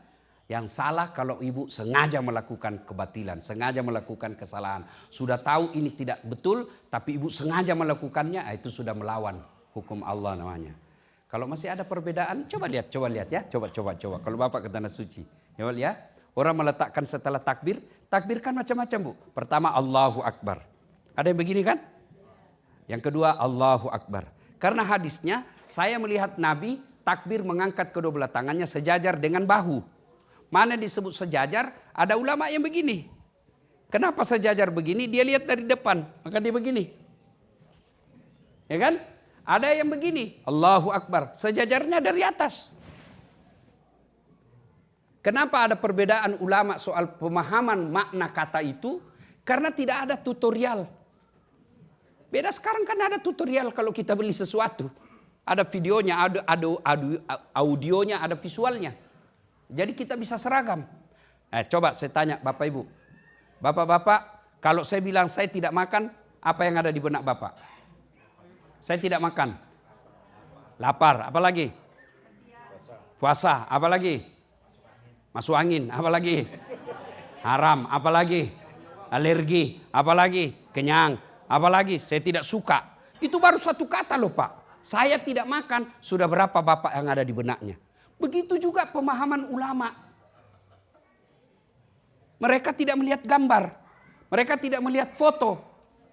Yang salah kalau ibu sengaja melakukan kebatilan. Sengaja melakukan kesalahan. Sudah tahu ini tidak betul. Tapi ibu sengaja melakukannya. Itu sudah melawan hukum Allah namanya. Kalau masih ada perbedaan, coba lihat ya. Coba. Kalau Bapak ke Tanah Suci. Coba lihat. Orang meletakkan setelah takbir. Takbir kan macam-macam Bu. Pertama Allahu Akbar. Ada yang begini kan? Yang kedua Allahu Akbar. Karena hadisnya saya melihat Nabi takbir mengangkat kedua belah tangannya sejajar dengan bahu. Mana disebut sejajar? Ada ulama yang begini. Kenapa sejajar begini? Dia lihat dari depan. Maka dia begini. Ya kan? Ada yang begini, Allahu Akbar, sejajarnya dari atas. Kenapa ada perbedaan ulama soal pemahaman makna kata itu? Karena tidak ada tutorial. Beda sekarang kan ada tutorial kalau kita beli sesuatu. Ada videonya, ada audionya, ada visualnya. Jadi kita bisa seragam. Coba saya tanya Bapak Ibu. Bapak-bapak, kalau saya bilang saya tidak makan, apa yang ada di benak Bapak? Saya tidak makan. Lapar, apa lagi? Puasa, apa lagi? Masuk angin, apa lagi? Haram, apa lagi? Alergi, apa lagi? Kenyang, apa lagi? Saya tidak suka. Itu baru satu kata loh Pak. Saya tidak makan, sudah berapa Bapak yang ada di benaknya? Begitu juga pemahaman ulama. Mereka tidak melihat gambar. Mereka tidak melihat foto.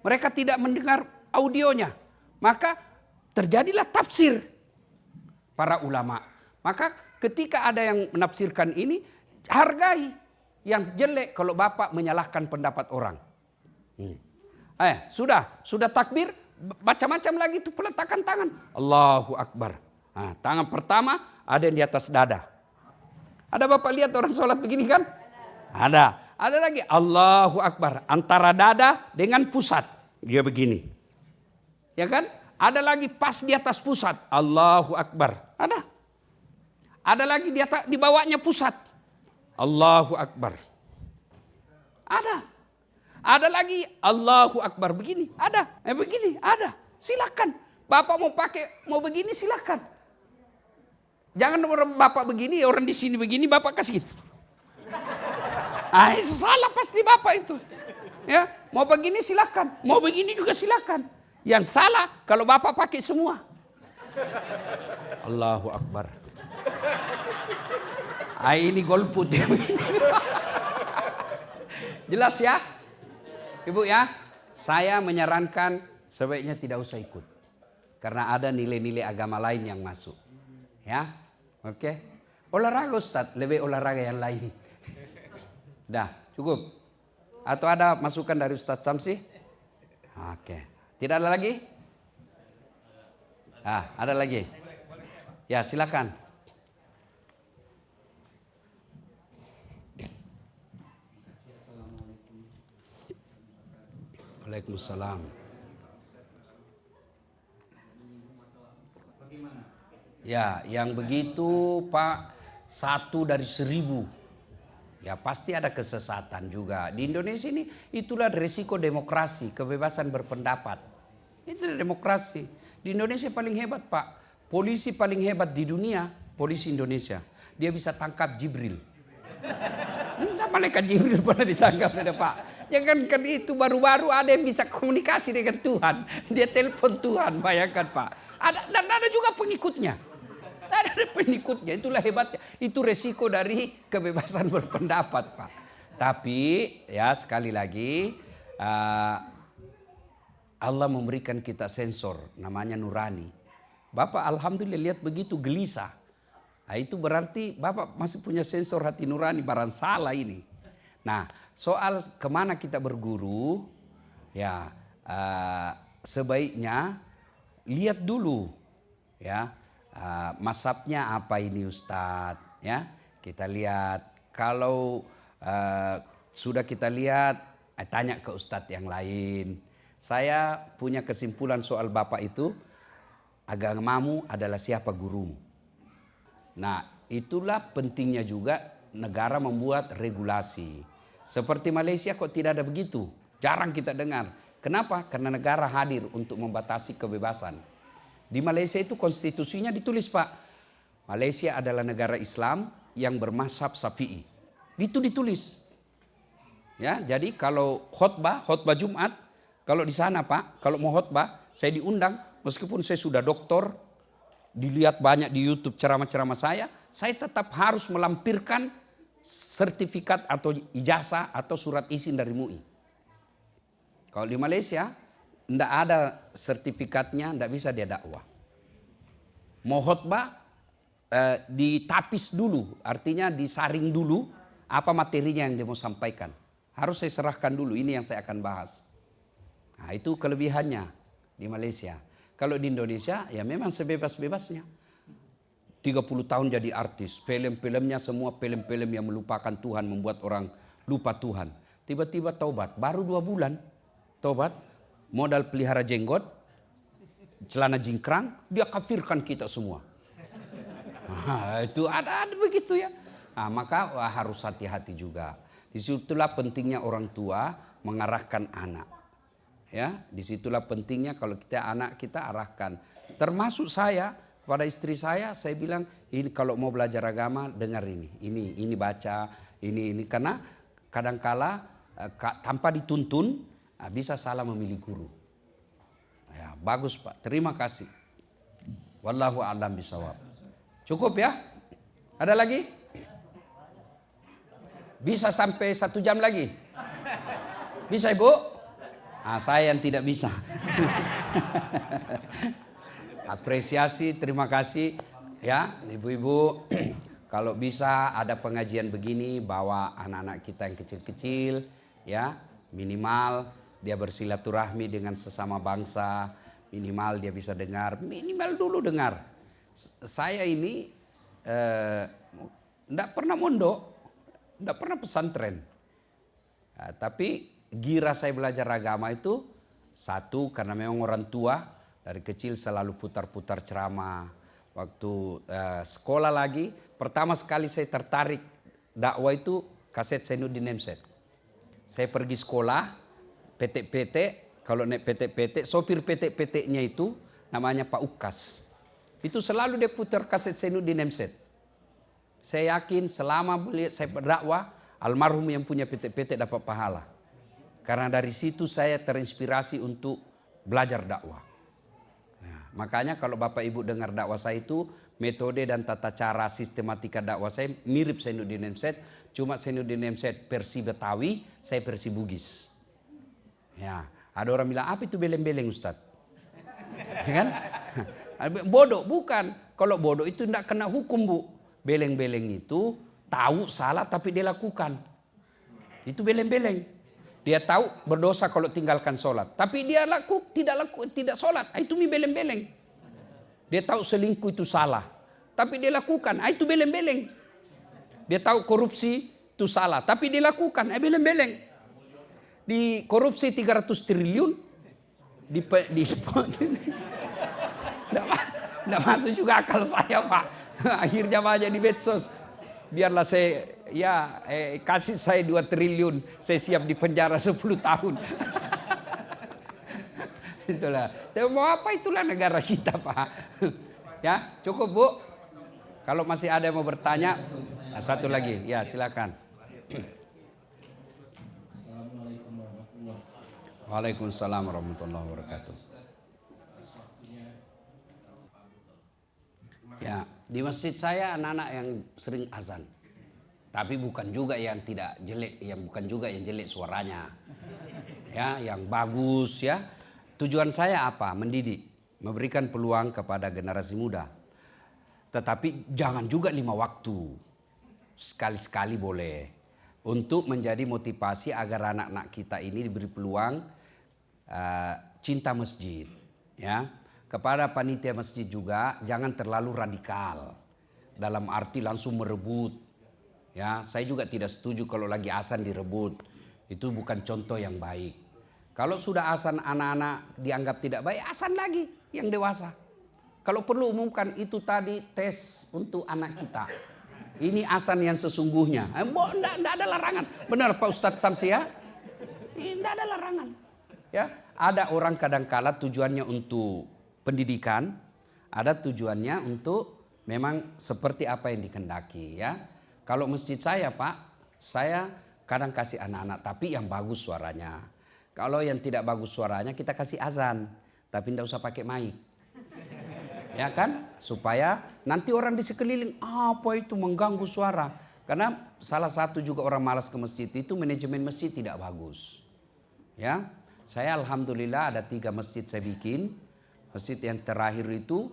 Mereka tidak mendengar audionya. Maka terjadilah tafsir para ulama. Maka ketika ada yang menafsirkan ini, hargai yang jelek kalau Bapak menyalahkan pendapat orang. Sudah takbir, macam-macam lagi itu peletakan tangan. Allahu Akbar. Nah, tangan pertama ada yang di atas dada. Ada Bapak lihat orang sholat begini kan? Ada. Ada lagi Allahu Akbar. Antara dada dengan pusat. Dia begini. Ya kan? Ada lagi pas di atas pusat. Allahu Akbar. Ada. Ada lagi di bawahnya pusat. Allahu Akbar. Ada. Ada lagi Allahu Akbar begini, ada. Begini, ada. Silakan. Bapak mau pakai, mau begini silakan. Jangan orang bapak begini, orang di sini begini, bapak kasih gitu. Salah pasti bapak itu. Ya, mau begini silakan, mau begini juga silakan. Yang salah kalau bapak pakai semua. Allahu Akbar. Ini golput. Jelas ya? Ibu ya, saya menyarankan sebaiknya tidak usah ikut. Karena ada nilai-nilai agama lain yang masuk. Ya, oke. Olahraga Ustaz, lebih olahraga yang lain. Dah, cukup. Atau ada masukan dari Ustaz Samsi? Oke. Tidak ada lagi? Ada lagi? Ya, silakan. Waalaikumsalam. Ya, yang begitu Pak, 1 dari 1000. Ya pasti ada kesesatan juga. Di Indonesia ini itulah risiko demokrasi, kebebasan berpendapat. Itu demokrasi. Di Indonesia paling hebat Pak. Polisi paling hebat di dunia, polisi Indonesia. Dia bisa tangkap Jibril. Malaikat Jibril pernah ditangkap ada Pak. Jangankan itu, baru-baru ada yang bisa komunikasi dengan Tuhan. Dia telepon Tuhan, bayangkan Pak. Dan ada juga pengikutnya. Ada pengikutnya, itulah hebatnya. Itu resiko dari kebebasan berpendapat Pak. Tapi ya sekali lagi Allah memberikan kita sensor namanya nurani. Bapak alhamdulillah lihat begitu gelisah. Nah, itu berarti Bapak masih punya sensor hati nurani, barang salah ini. Nah, soal kemana kita berguru, ya sebaiknya lihat dulu, ya mazhabnya apa ini Ustadz, ya kita lihat. Kalau sudah kita lihat, tanya ke Ustadz yang lain. Saya punya kesimpulan soal Bapak itu, agamamu adalah siapa gurumu. Nah, itulah pentingnya juga negara membuat regulasi. Seperti Malaysia kok tidak ada begitu. Jarang kita dengar. Kenapa? Karena negara hadir untuk membatasi kebebasan. Di Malaysia itu konstitusinya ditulis Pak. Malaysia adalah negara Islam yang bermazhab Syafi'i. Itu ditulis. Ya, jadi kalau khutbah Jumat, kalau di sana Pak, kalau mau khutbah, saya diundang, meskipun saya sudah doktor, dilihat banyak di YouTube ceramah-ceramah saya tetap harus melampirkan sertifikat atau ijazah atau surat izin dari MUI. Kalau di Malaysia, tidak ada sertifikatnya, tidak bisa dia dakwah. Mau khutbah, ditapis dulu, artinya disaring dulu apa materinya yang dia mau sampaikan. Harus saya serahkan dulu, ini yang saya akan bahas. Nah, itu kelebihannya di Malaysia. Kalau di Indonesia, ya memang sebebas-bebasnya. 30 tahun jadi artis, film-filmnya semua film-film yang melupakan Tuhan, membuat orang lupa Tuhan. Tiba-tiba taubat, baru 2 bulan taubat, modal pelihara jenggot, celana jingkrang, dia kafirkan kita semua. Nah, itu ada begitu ya. Nah, maka harus hati-hati juga. Disitulah pentingnya orang tua mengarahkan anak. Ya, disitulah pentingnya kalau kita anak kita arahkan. Termasuk saya, pada istri saya bilang, ini kalau mau belajar agama dengar ini baca, ini karena kadangkala tanpa dituntun bisa salah memilih guru. Ya, bagus Pak, terima kasih. Wallahu a'lam bishawab. Cukup ya? Ada lagi? Bisa sampai 1 jam lagi? Bisa Ibu? Saya yang tidak bisa. Apresiasi, terima kasih ya ibu-ibu. Kalau bisa ada pengajian begini, bawa anak-anak kita yang kecil-kecil ya, minimal dia bersilaturahmi dengan sesama bangsa, minimal dia bisa dengar, minimal dulu dengar. Saya ini tidak pernah mondok, tidak pernah pesantren, tapi gira saya belajar agama itu, satu karena memang orang tua dari kecil selalu putar-putar ceramah. Waktu sekolah lagi, pertama sekali saya tertarik dakwah itu kaset Zainuddin Nursi. Saya pergi sekolah, PT-PT, kalau naik PT-PT, sopir PT-PT-nya itu namanya Pak Ukas. Itu selalu dia putar kaset Zainuddin Nurset. Saya yakin selama saya berdakwah, almarhum yang punya PT-PT dapat pahala. Karena dari situ saya terinspirasi untuk belajar dakwah. Nah, makanya kalau Bapak Ibu dengar dakwah saya itu, metode dan tata cara sistematika dakwah saya mirip Zainuddin Nurset. Cuma Zainuddin Nurset versi Betawi, saya versi Bugis. Ya, ada orang bilang, apa itu beleng-beleng Ustaz? Ya kan? Bodoh, bukan. Kalau bodoh itu tidak kena hukum, Bu. Beleng-beleng itu tahu salah tapi dia lakukan. Itu beleng-beleng. Dia tahu berdosa kalau tinggalkan sholat. Tapi dia tidak sholat. Itu beleng-beleng. Dia tahu selingkuh itu salah. Tapi dia lakukan. Itu beleng-beleng. Dia tahu korupsi itu salah. Tapi dia lakukan. Beleng-beleng. Di korupsi 300 triliun. Tidak masuk juga akal saya, Pak. Akhirnya aja di medsos. Biarlah saya kasih saya 2 triliun, saya siap di penjara 10 tahun. Itulah. Mau apa itulah negara kita, Pak. Ya, cukup, Bu. Kalau masih ada yang mau bertanya, satu lagi. Ya, silakan. Assalamualaikum warahmatullahi wabarakatuh. Waalaikumsalam warahmatullahi wabarakatuh. Ya, di masjid saya anak-anak yang sering azan. Tapi bukan juga yang tidak jelek, bukan juga yang jelek suaranya. Ya, yang bagus ya. Tujuan saya apa? Mendidik, memberikan peluang kepada generasi muda. Tetapi jangan juga 5 waktu. Sekali-sekali boleh. Untuk menjadi motivasi agar anak-anak kita ini diberi peluang cinta masjid. Ya. Kepada panitia masjid juga jangan terlalu radikal. Dalam arti langsung merebut. Ya, saya juga tidak setuju kalau lagi azan direbut. Itu bukan contoh yang baik. Kalau sudah azan anak-anak dianggap tidak baik, azan lagi yang dewasa. Kalau perlu umumkan itu tadi tes untuk anak kita. Ini azan yang sesungguhnya. Tidak ada larangan. Benar Pak Ustadz Samsi ya? Tidak ada larangan. Ya, ada orang kadang-kala tujuannya untuk pendidikan, ada tujuannya untuk memang seperti apa yang dikehendaki ya. Kalau masjid saya, Pak, saya kadang kasih anak-anak tapi yang bagus suaranya. Kalau yang tidak bagus suaranya kita kasih azan, tapi tidak usah pakai mic. Ya kan? Supaya nanti orang di sekeliling, apa itu mengganggu suara. Karena salah satu juga orang malas ke masjid itu manajemen masjid tidak bagus. Ya, saya alhamdulillah ada 3 masjid saya bikin. Masjid yang terakhir itu,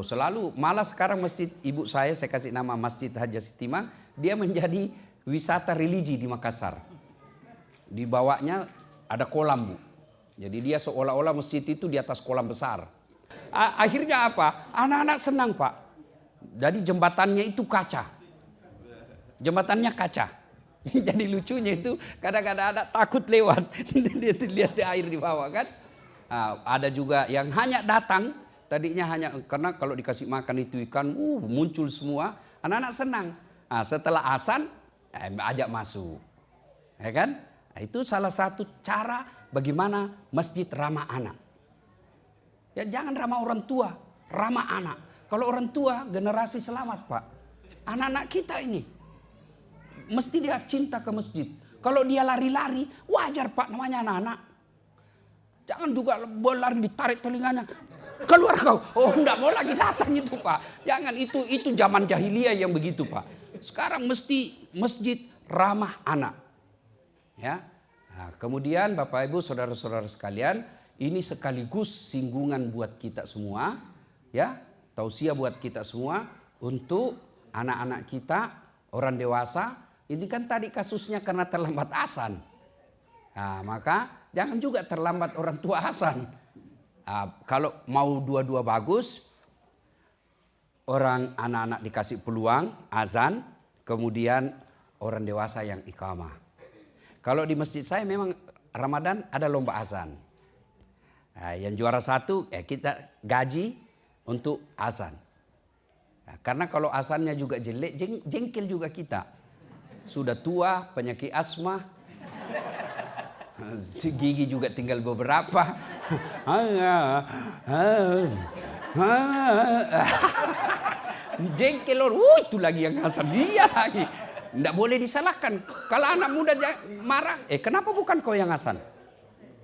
selalu malah sekarang masjid ibu saya kasih nama Masjid Haja Sitimang, dia menjadi wisata religi di Makassar. Di bawahnya ada kolam, Bu. Jadi dia seolah-olah masjid itu di atas kolam besar. Akhirnya apa? Anak-anak senang, Pak. Jadi jembatannya itu kaca. Jembatannya kaca. Jadi lucunya itu kadang-kadang ada takut lewat. Dia lihat air di bawah kan. Ada juga yang hanya datang, tadinya hanya karena kalau dikasih makan itu ikan, muncul semua, anak-anak senang. Setelah azan, ajak masuk, ya kan? Itu salah satu cara bagaimana masjid ramah anak. Ya jangan ramah orang tua, ramah anak. Kalau orang tua generasi selamat, Pak. Anak-anak kita ini mesti dia cinta ke masjid. Kalau dia lari-lari, wajar Pak namanya anak-anak. Jangan juga lari ditarik telinganya. Keluar kau. Enggak mau lagi datang itu, Pak. Jangan, itu zaman jahiliyah yang begitu, Pak. Sekarang mesti masjid ramah anak. Ya. Nah, kemudian Bapak Ibu, saudara-saudara sekalian, ini sekaligus singgungan buat kita semua, ya. Tausiah buat kita semua untuk anak-anak kita, orang dewasa. Ini kan tadi kasusnya karena terlambat azan. Nah, maka jangan juga terlambat orang tua azan. Kalau mau dua-dua bagus, orang anak-anak dikasih peluang azan, kemudian orang dewasa yang iqamah. Kalau di masjid saya memang Ramadan ada lomba azan. Yang juara 1 kita gaji untuk azan. Karena kalau azannya juga jelek, jengkel juga kita. Sudah tua, penyakit asma. Gigi juga tinggal beberapa. Jengkel orang, itu lagi yang Hasan dia lagi. Tidak boleh disalahkan. Kalau anak muda marah, kenapa bukan kau yang Hasan?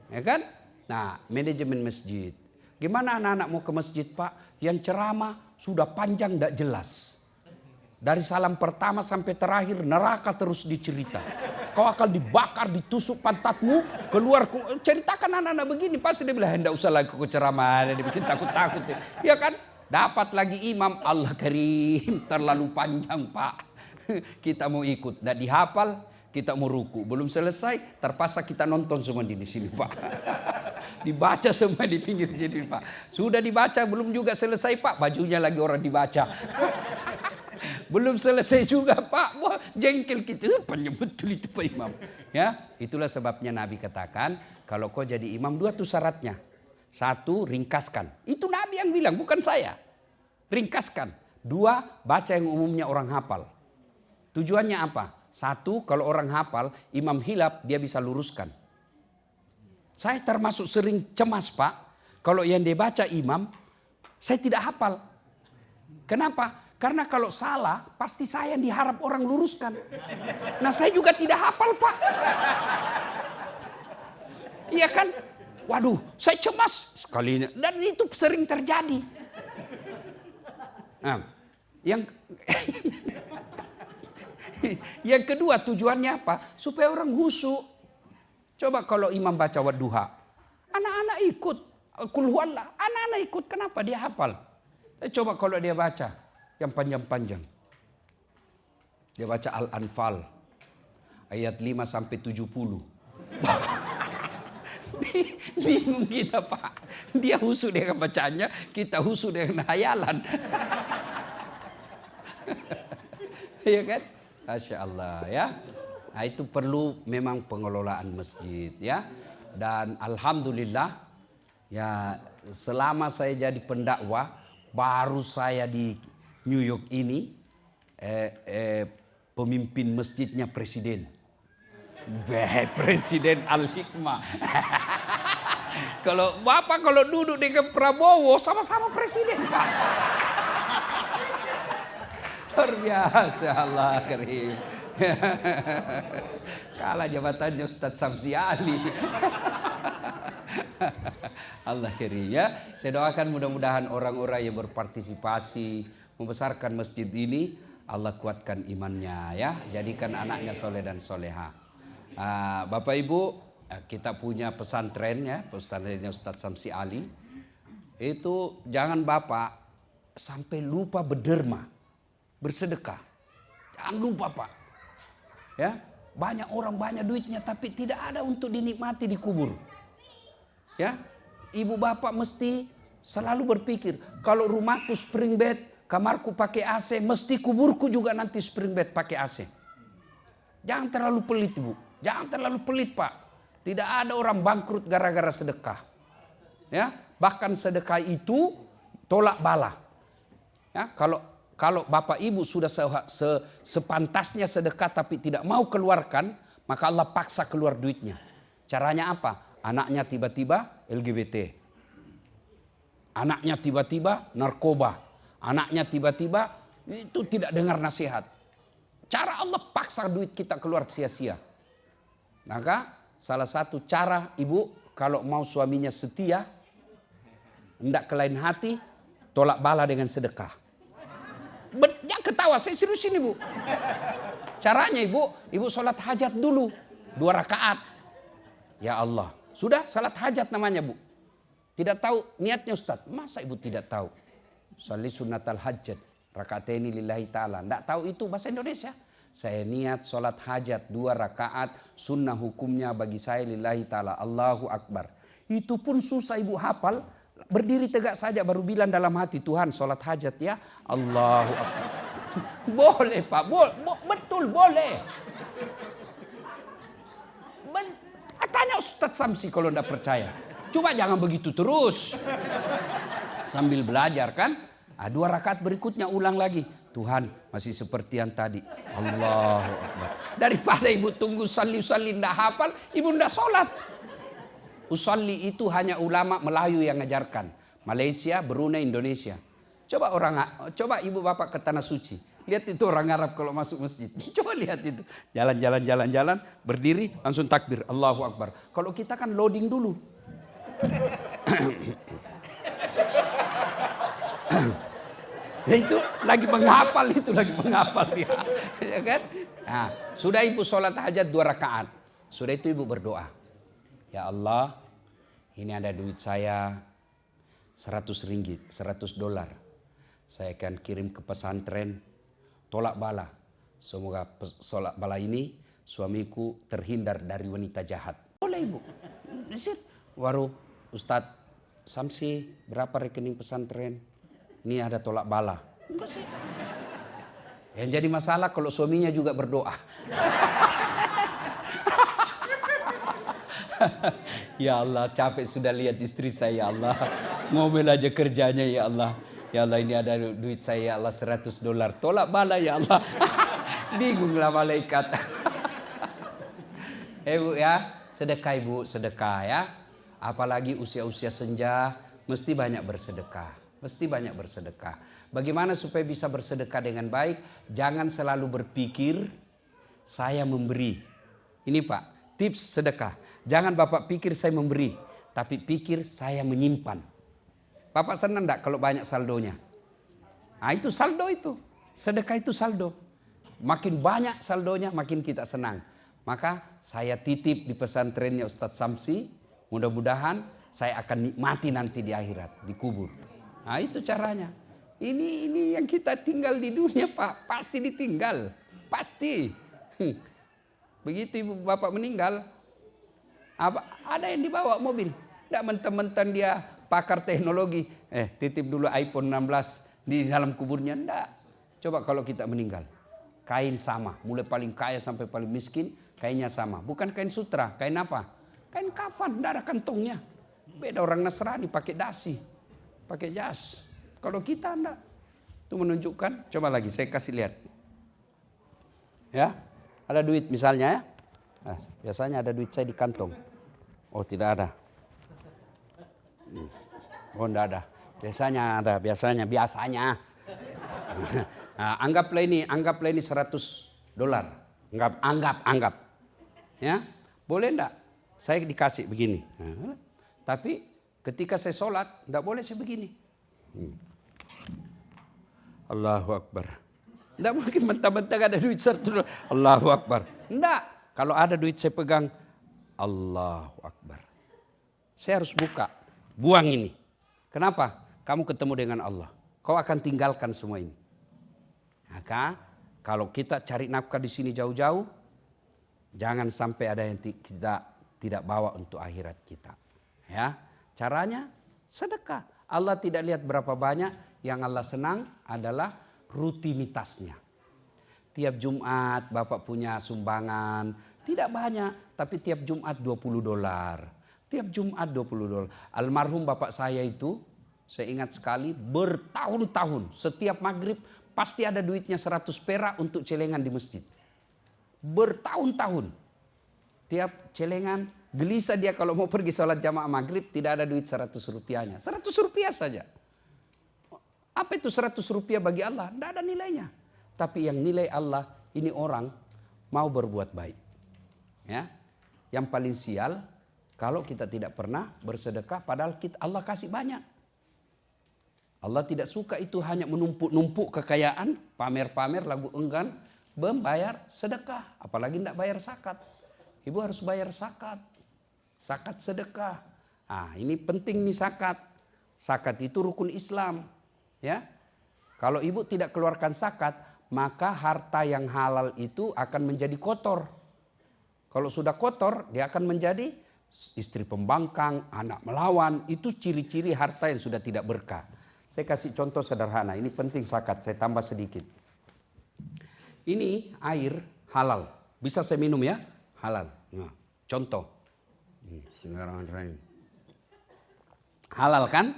Ya kan? Nah, manajemen masjid. Gimana anak-anak mau ke masjid, Pak? Yang ceramah sudah panjang tidak jelas. Dari salam pertama sampai terakhir neraka terus dicerita. Kau akan dibakar, ditusuk pantatmu, keluar. Ceritakan anak-anak begini. Pasti dia bilang, tidak usah lagi kau ceramah. Dia bikin takut-takut. Ya kan? Dapat lagi imam, Allah karim. Terlalu panjang, Pak. Kita mau ikut. Tidak dihafal, kita mau ruku. Belum selesai, terpaksa kita nonton semua di sini, Pak. Dibaca semua di pinggir jadi, Pak. Sudah dibaca, belum juga selesai, Pak. Bajunya lagi orang dibaca. Belum selesai juga, Pak. Wah, jengkel kita. Panjang betul itu, Pak Imam. Ya, itulah sebabnya Nabi katakan, kalau kau jadi imam, 2 tuh syaratnya. 1, ringkaskan. Itu Nabi yang bilang, bukan saya. Ringkaskan. 2, baca yang umumnya orang hafal. Tujuannya apa? 1, kalau orang hafal, imam hilaf, dia bisa luruskan. Saya termasuk sering cemas, Pak. Kalau yang dia baca imam, saya tidak hafal. Kenapa? Karena kalau salah, pasti saya yang diharap orang luruskan. Nah, saya juga tidak hafal, Pak. Iya kan? Waduh, saya cemas sekalinya. Dan itu sering terjadi. Nah, yang kedua tujuannya apa? Supaya orang khusyuk. Coba kalau imam baca wadduha, anak-anak ikut. Qul huwallah, anak-anak ikut. Kenapa? Dia hafal. Coba kalau dia baca yang panjang-panjang. Dia baca Al-Anfal ayat 5 sampai 70. Bingung kita, Pak. Dia khusyuk dengan bacaannya, kita khusyuk dengan hayalan. Iya kan? Masya Allah ya. Nah, itu perlu memang pengelolaan masjid ya. Dan alhamdulillah ya, selama saya jadi pendakwah, baru saya di New York ini pemimpin masjidnya presiden. Presiden Al-Hikmah. Kalau Bapak kalau duduk dengan Prabowo sama-sama presiden, Pak. Luar biasa, Allah karim. Kalah jabatannya Ustadz Samsi Ali. Allah karim ya. Saya doakan mudah-mudahan orang-orang yang berpartisipasi membesarkan masjid ini, Allah kuatkan imannya ya. Jadikan anaknya soleh dan soleha. Bapak Ibu, kita punya pesantren ya, pesantrennya Ustadz Samsi Ali. Itu jangan Bapak sampai lupa berderma, bersedekah. Jangan lupa, Pak. Ya, banyak orang banyak duitnya tapi tidak ada untuk dinikmati di kubur. Ya, ibu bapak mesti selalu berpikir, kalau rumahku spring bed, kamarku pakai AC, mesti kuburku juga nanti spring bed pakai AC. Jangan terlalu pelit, Bu. Jangan terlalu pelit, Pak. Tidak ada orang bangkrut gara-gara sedekah. Ya, bahkan sedekah itu tolak bala. Ya, kalau bapak ibu sudah sepantasnya sedekah tapi tidak mau keluarkan, maka Allah paksa keluar duitnya. Caranya apa? Anaknya tiba-tiba LGBT. Anaknya tiba-tiba narkoba. Anaknya tiba-tiba itu tidak dengar nasihat. Cara Allah paksa duit kita keluar sia-sia. Maka salah satu cara ibu kalau mau suaminya setia, hendak ke lain hati, tolak bala dengan sedekah. Jangan ketawa, saya serius ini, Bu. Caranya ibu sholat hajat dulu 2 rakaat. Ya Allah, sudah salat hajat namanya, Bu. Tidak tahu niatnya Ustaz. Masa ibu tidak tahu? Sholli sunnatal hajat, rakaataini lillahi ta'ala. Tidak tahu itu bahasa Indonesia. Saya niat sholat hajat 2 rakaat, sunnah hukumnya bagi saya lillahi ta'ala. Allahu Akbar. Itu pun susah ibu hafal. Berdiri tegak saja baru bilang dalam hati, Tuhan sholat hajat ya. Allahu Akbar. Boleh Pak, betul boleh. Tanya Ustadz Samsi kalau tidak percaya. Coba jangan begitu terus. Sambil belajar kan. 2 rakaat berikutnya ulang lagi. Tuhan masih seperti yang tadi. Allahu Akbar. Daripada ibu tunggu usalli ndak hafal, ibu ndak sholat. Usalli itu hanya ulama Melayu yang ngajarkan. Malaysia, Brunei, Indonesia. Coba ibu bapak ke Tanah Suci. Lihat itu orang Arab kalau masuk masjid. Coba lihat itu. Jalan, berdiri, langsung takbir. Allahu Akbar. Kalau kita kan loading dulu. Ya itu lagi menghafal dia. Ya kan? Nah, sudah ibu sholat hajat 2 rakaat. Sudah itu ibu berdoa. Ya Allah, ini ada duit saya 100 ringgit, 100 dolar. Saya akan kirim ke pesantren tolak bala. Semoga tolak bala ini suamiku terhindar dari wanita jahat. Boleh ibu. Waru Ustadz Samsi, berapa rekening pesantren? Ini ada tolak bala. Enggak sih. Yang jadi masalah kalau suaminya juga berdoa. Ya Allah, capek sudah lihat istri saya, ya Allah. Ngomel aja kerjanya, ya Allah. Ya Allah, ini ada duit saya, ya Allah, 100 dolar. Tolak bala, ya Allah. Bingunglah malaikat. Bu ya, sedekah ya. Apalagi usia-usia senja, mesti banyak bersedekah. Bagaimana supaya bisa bersedekah dengan baik? Jangan selalu berpikir saya memberi. Ini Pak, tips sedekah. Jangan Bapak pikir saya memberi, tapi pikir saya menyimpan. Bapak senang enggak kalau banyak saldonya? Nah itu saldo itu. Sedekah itu saldo. Makin banyak saldonya makin kita senang. Maka saya titip di pesantrennya Ustadz Samsi. Mudah-mudahan saya akan nikmati nanti di akhirat, di kubur. Nah itu caranya. Ini yang kita tinggal di dunia Pak. Pasti ditinggal. Pasti. Begitu ibu bapak meninggal. Ada yang dibawa mobil. Tidak mentang-mentang dia pakar teknologi. Titip dulu iPhone 16 di dalam kuburnya. Tidak. Coba kalau kita meninggal. Kain sama. Mulai paling kaya sampai paling miskin. Kainnya sama. Bukan kain sutra. Kain apa? Kain kafan. Tidak ada kantongnya. Beda orang Nasrani pakai dasi. Pakai jas. Kalau kita enggak. Itu menunjukkan. Coba lagi saya kasih lihat. Ya. Ada duit misalnya ya. Nah, biasanya ada duit saya di kantong. Oh tidak ada. Oh enggak ada. Biasanya ada. Biasanya. Nah, anggaplah ini 100 dolar. Anggap. Ya. Boleh enggak? Saya dikasih begini. Nah, tapi ketika saya sholat, enggak boleh saya begini. Allahu Akbar. Enggak mungkin mentah-mentah ada duit 100 dolar. Allahu Akbar. Enggak. Kalau ada duit saya pegang. Allahu Akbar. Saya harus buka. Buang ini. Kenapa? Kamu ketemu dengan Allah. Kau akan tinggalkan semua ini. Maka kalau kita cari nafkah di sini jauh-jauh. Jangan sampai ada yang kita tidak bawa untuk akhirat kita. Ya, caranya sedekah. Allah tidak lihat berapa banyak, yang Allah senang adalah rutinitasnya. Tiap Jumat Bapak punya sumbangan, tidak banyak, tapi tiap Jumat 20 dolar. Tiap Jumat 20 dolar. Almarhum Bapak saya itu, saya ingat sekali, bertahun-tahun setiap maghrib pasti ada duitnya 100 perak untuk celengan di masjid. Bertahun-tahun. Tiap celengan, gelisah dia kalau mau pergi sholat jamaah maghrib, tidak ada duit 100 rupiahnya. 100 rupiah saja. Apa itu 100 rupiah bagi Allah? Tidak ada nilainya. Tapi yang nilai Allah, ini orang mau berbuat baik. Ya, yang paling sial, kalau kita tidak pernah bersedekah, padahal Allah kasih banyak. Allah tidak suka itu hanya menumpuk-numpuk kekayaan, pamer-pamer, lagu enggan, membayar sedekah. Apalagi tidak bayar zakat. Ibu harus bayar zakat. Zakat sedekah. Nah, ini penting nih zakat. Zakat itu rukun Islam. Ya. Kalau ibu tidak keluarkan zakat, maka harta yang halal itu akan menjadi kotor. Kalau sudah kotor, dia akan menjadi istri pembangkang, anak melawan. Itu ciri-ciri harta yang sudah tidak berkah. Saya kasih contoh sederhana. Ini penting zakat. Saya tambah sedikit. Ini air halal. Bisa saya minum ya? Halal. Nah, contoh. Halal kan?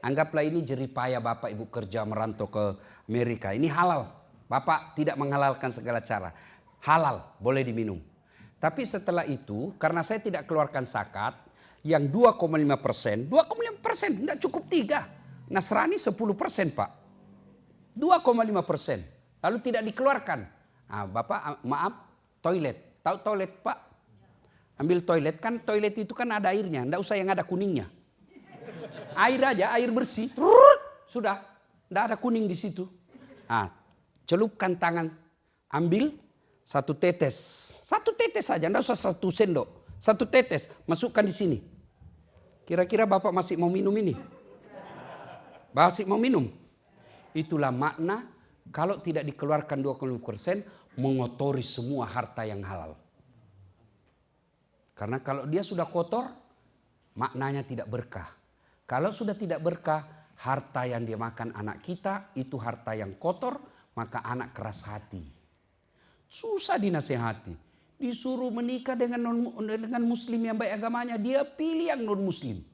Anggaplah ini jeripaya Bapak Ibu kerja merantau ke Amerika. Ini halal. Bapak tidak menghalalkan segala cara. Halal, boleh diminum. Tapi setelah itu, karena saya tidak keluarkan zakat, yang 2,5%, 2,5% enggak cukup 3. Nasrani 10% Pak. 2,5%. Lalu tidak dikeluarkan. Nah, Bapak maaf, toilet. Tahu toilet Pak? Ambil toilet, kan toilet itu kan ada airnya. Enggak usah yang ada kuningnya. Air aja, air bersih. Sudah, enggak ada kuning di situ. Nah, celupkan tangan, ambil 1 tetes. 1 tetes saja, enggak usah 1 sendok. 1 tetes, masukkan di sini. Kira-kira Bapak masih mau minum ini? Masih mau minum? Itulah makna kalau tidak dikeluarkan 25% mengotori semua harta yang halal. Karena kalau dia sudah kotor, maknanya tidak berkah. Kalau sudah tidak berkah, harta yang dia makan anak kita itu harta yang kotor, maka anak keras hati. Susah dinasehati. Disuruh menikah dengan muslim yang baik agamanya, dia pilih yang non muslim.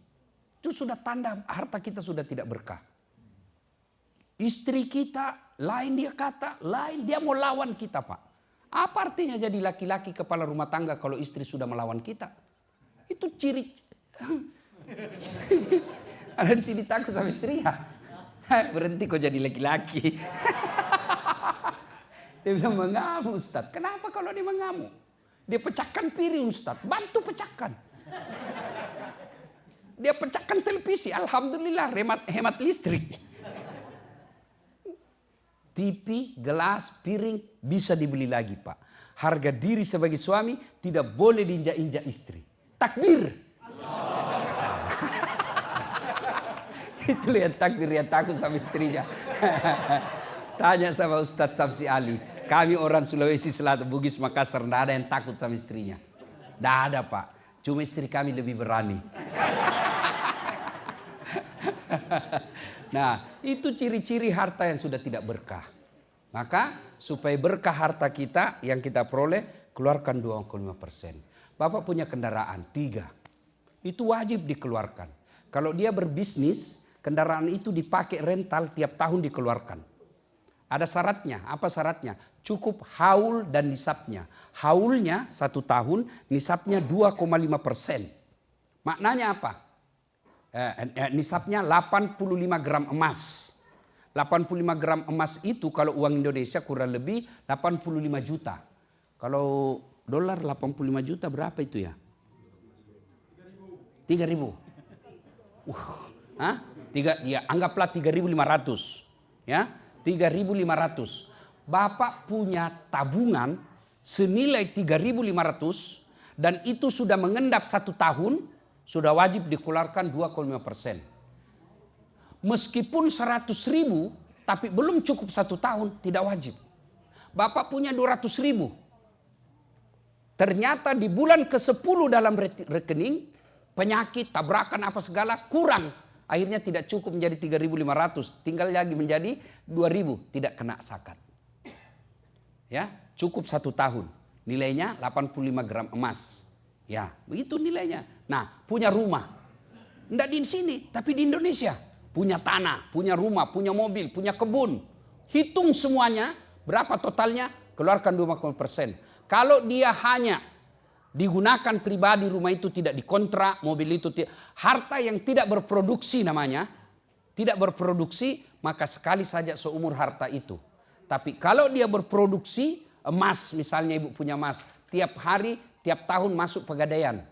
Itu sudah tanda harta kita sudah tidak berkah. Istri kita lain dia kata, lain dia mau lawan kita Pak. Apa artinya jadi laki-laki kepala rumah tangga kalau istri sudah melawan kita? Itu ciri. Ada di sini takut sama istri ya. Berhenti kok jadi laki-laki. Dia bilang mengamuk Ustaz. Kenapa kalau dia mengamuk? Dia pecahkan piring Ustaz. Bantu pecahkan. Dia pecahkan televisi. Alhamdulillah hemat listrik. TV, gelas, piring bisa dibeli lagi Pak. Harga diri sebagai suami tidak boleh diinjak-injak istri. Takbir. Itu lihat takbir yang takut sama istrinya. Tanya sama Ustadz Samsi Ali. Kami orang Sulawesi Selatan, Bugis, Makassar, tidak ada yang takut sama istrinya. Tidak ada Pak. Cuma istri kami lebih berani. Nah, itu ciri-ciri harta yang sudah tidak berkah. Maka supaya berkah harta kita yang kita peroleh, keluarkan 2,5%. Bapak punya kendaraan 3. Itu wajib dikeluarkan. Kalau dia berbisnis, kendaraan itu dipakai rental tiap tahun dikeluarkan. Ada syaratnya. Apa syaratnya? Cukup haul dan nisabnya. Haulnya 1 tahun, nisabnya 2,5%. Maknanya apa? Nisabnya 85 gram emas. 85 gram emas itu kalau uang Indonesia kurang lebih 85 juta. Kalau dolar 85 juta berapa itu ya? 3.000. Hah? Ya, anggaplah 3.500. Ya, 3.500. Bapak punya tabungan senilai 3.500 dan itu sudah mengendap 1 tahun, sudah wajib dikeluarkan 2,5%. Meskipun 100.000 tapi belum cukup 1 tahun, tidak wajib. Bapak punya 200.000. Ternyata di bulan ke-10 dalam rekening, penyakit, tabrakan apa segala kurang. Akhirnya tidak cukup menjadi 3.500, tinggal lagi menjadi 2.000, tidak kena zakat. Ya, cukup 1 tahun. Nilainya 85 gram emas. Ya, begitu nilainya. Nah, punya rumah. Tidak di sini, tapi di Indonesia. Punya tanah, punya rumah, punya mobil, punya kebun. Hitung semuanya, berapa totalnya, keluarkan 2,5%. Kalau dia hanya digunakan pribadi, rumah itu tidak dikontrak, mobil itu tidak, harta yang tidak berproduksi namanya, tidak berproduksi, maka sekali saja seumur harta itu. Tapi kalau dia berproduksi, emas misalnya ibu punya emas, tiap hari, tiap tahun masuk pegadaian.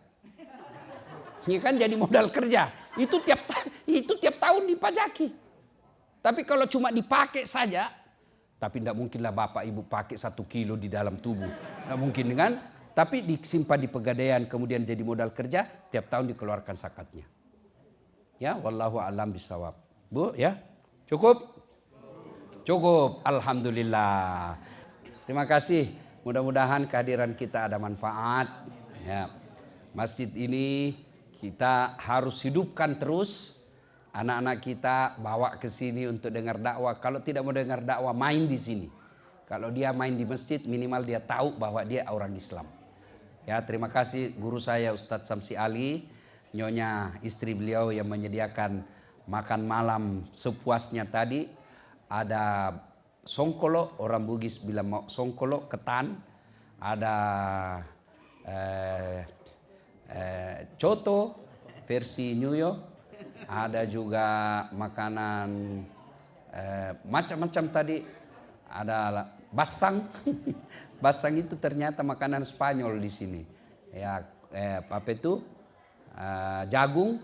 Ini kan jadi modal kerja. Itu tiap tahun dipajaki. Tapi kalau cuma dipakai saja, tapi tidak mungkinlah bapak ibu pakai 1 kilo di dalam tubuh. Tidak mungkin kan? Tapi disimpan di pegadaian, kemudian jadi modal kerja, tiap tahun dikeluarkan zakatnya. Ya, wallahu a'lam bishawab. Bu, ya? Cukup? Cukup, alhamdulillah. Terima kasih. Mudah-mudahan kehadiran kita ada manfaat. Ya. Masjid ini kita harus hidupkan terus. Anak-anak kita bawa ke sini untuk dengar dakwah. Kalau tidak mau dengar dakwah, main di sini. Kalau dia main di masjid, minimal dia tahu bahwa dia orang Islam. Ya, terima kasih guru saya Ustadz Samsi Ali, nyonya istri beliau yang menyediakan makan malam sepuasnya tadi. Ada songkolo, orang Bugis bilang mau songkolo, ketan. Ada coto versi New York. Ada juga makanan macam-macam tadi. Ada basang. Basang itu ternyata makanan Spanyol di sini. Ya, apa itu? Jagung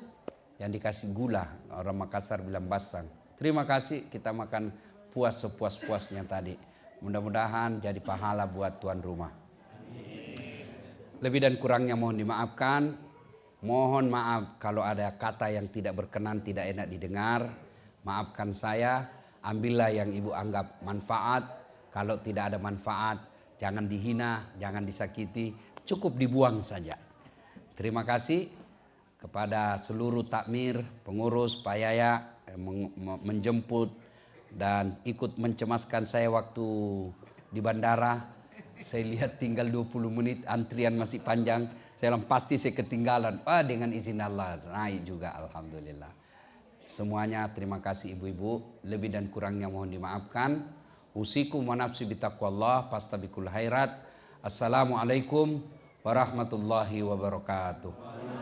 yang dikasih gula. Orang Makassar bilang basang. Terima kasih, kita makan puas sepuas-puasnya tadi. Mudah-mudahan jadi pahala buat tuan rumah. Lebih dan kurangnya mohon dimaafkan. Mohon maaf kalau ada kata yang tidak berkenan, tidak enak didengar. Maafkan saya. Ambillah yang ibu anggap manfaat. Kalau tidak ada manfaat, jangan dihina, jangan disakiti. Cukup dibuang saja. Terima kasih kepada seluruh takmir, pengurus, Pak Yaya menjemput dan ikut mencemaskan saya waktu di bandara. Saya lihat tinggal 20 menit, antrian masih panjang. Saya bilang pasti saya ketinggalan. Dengan izin Allah naik juga, alhamdulillah. Semuanya terima kasih ibu-ibu. Lebih dan kurangnya mohon dimaafkan. Usikum wa nafsi bitaqwallah fastabiqul khairat. Assalamualaikum warahmatullahi wabarakatuh.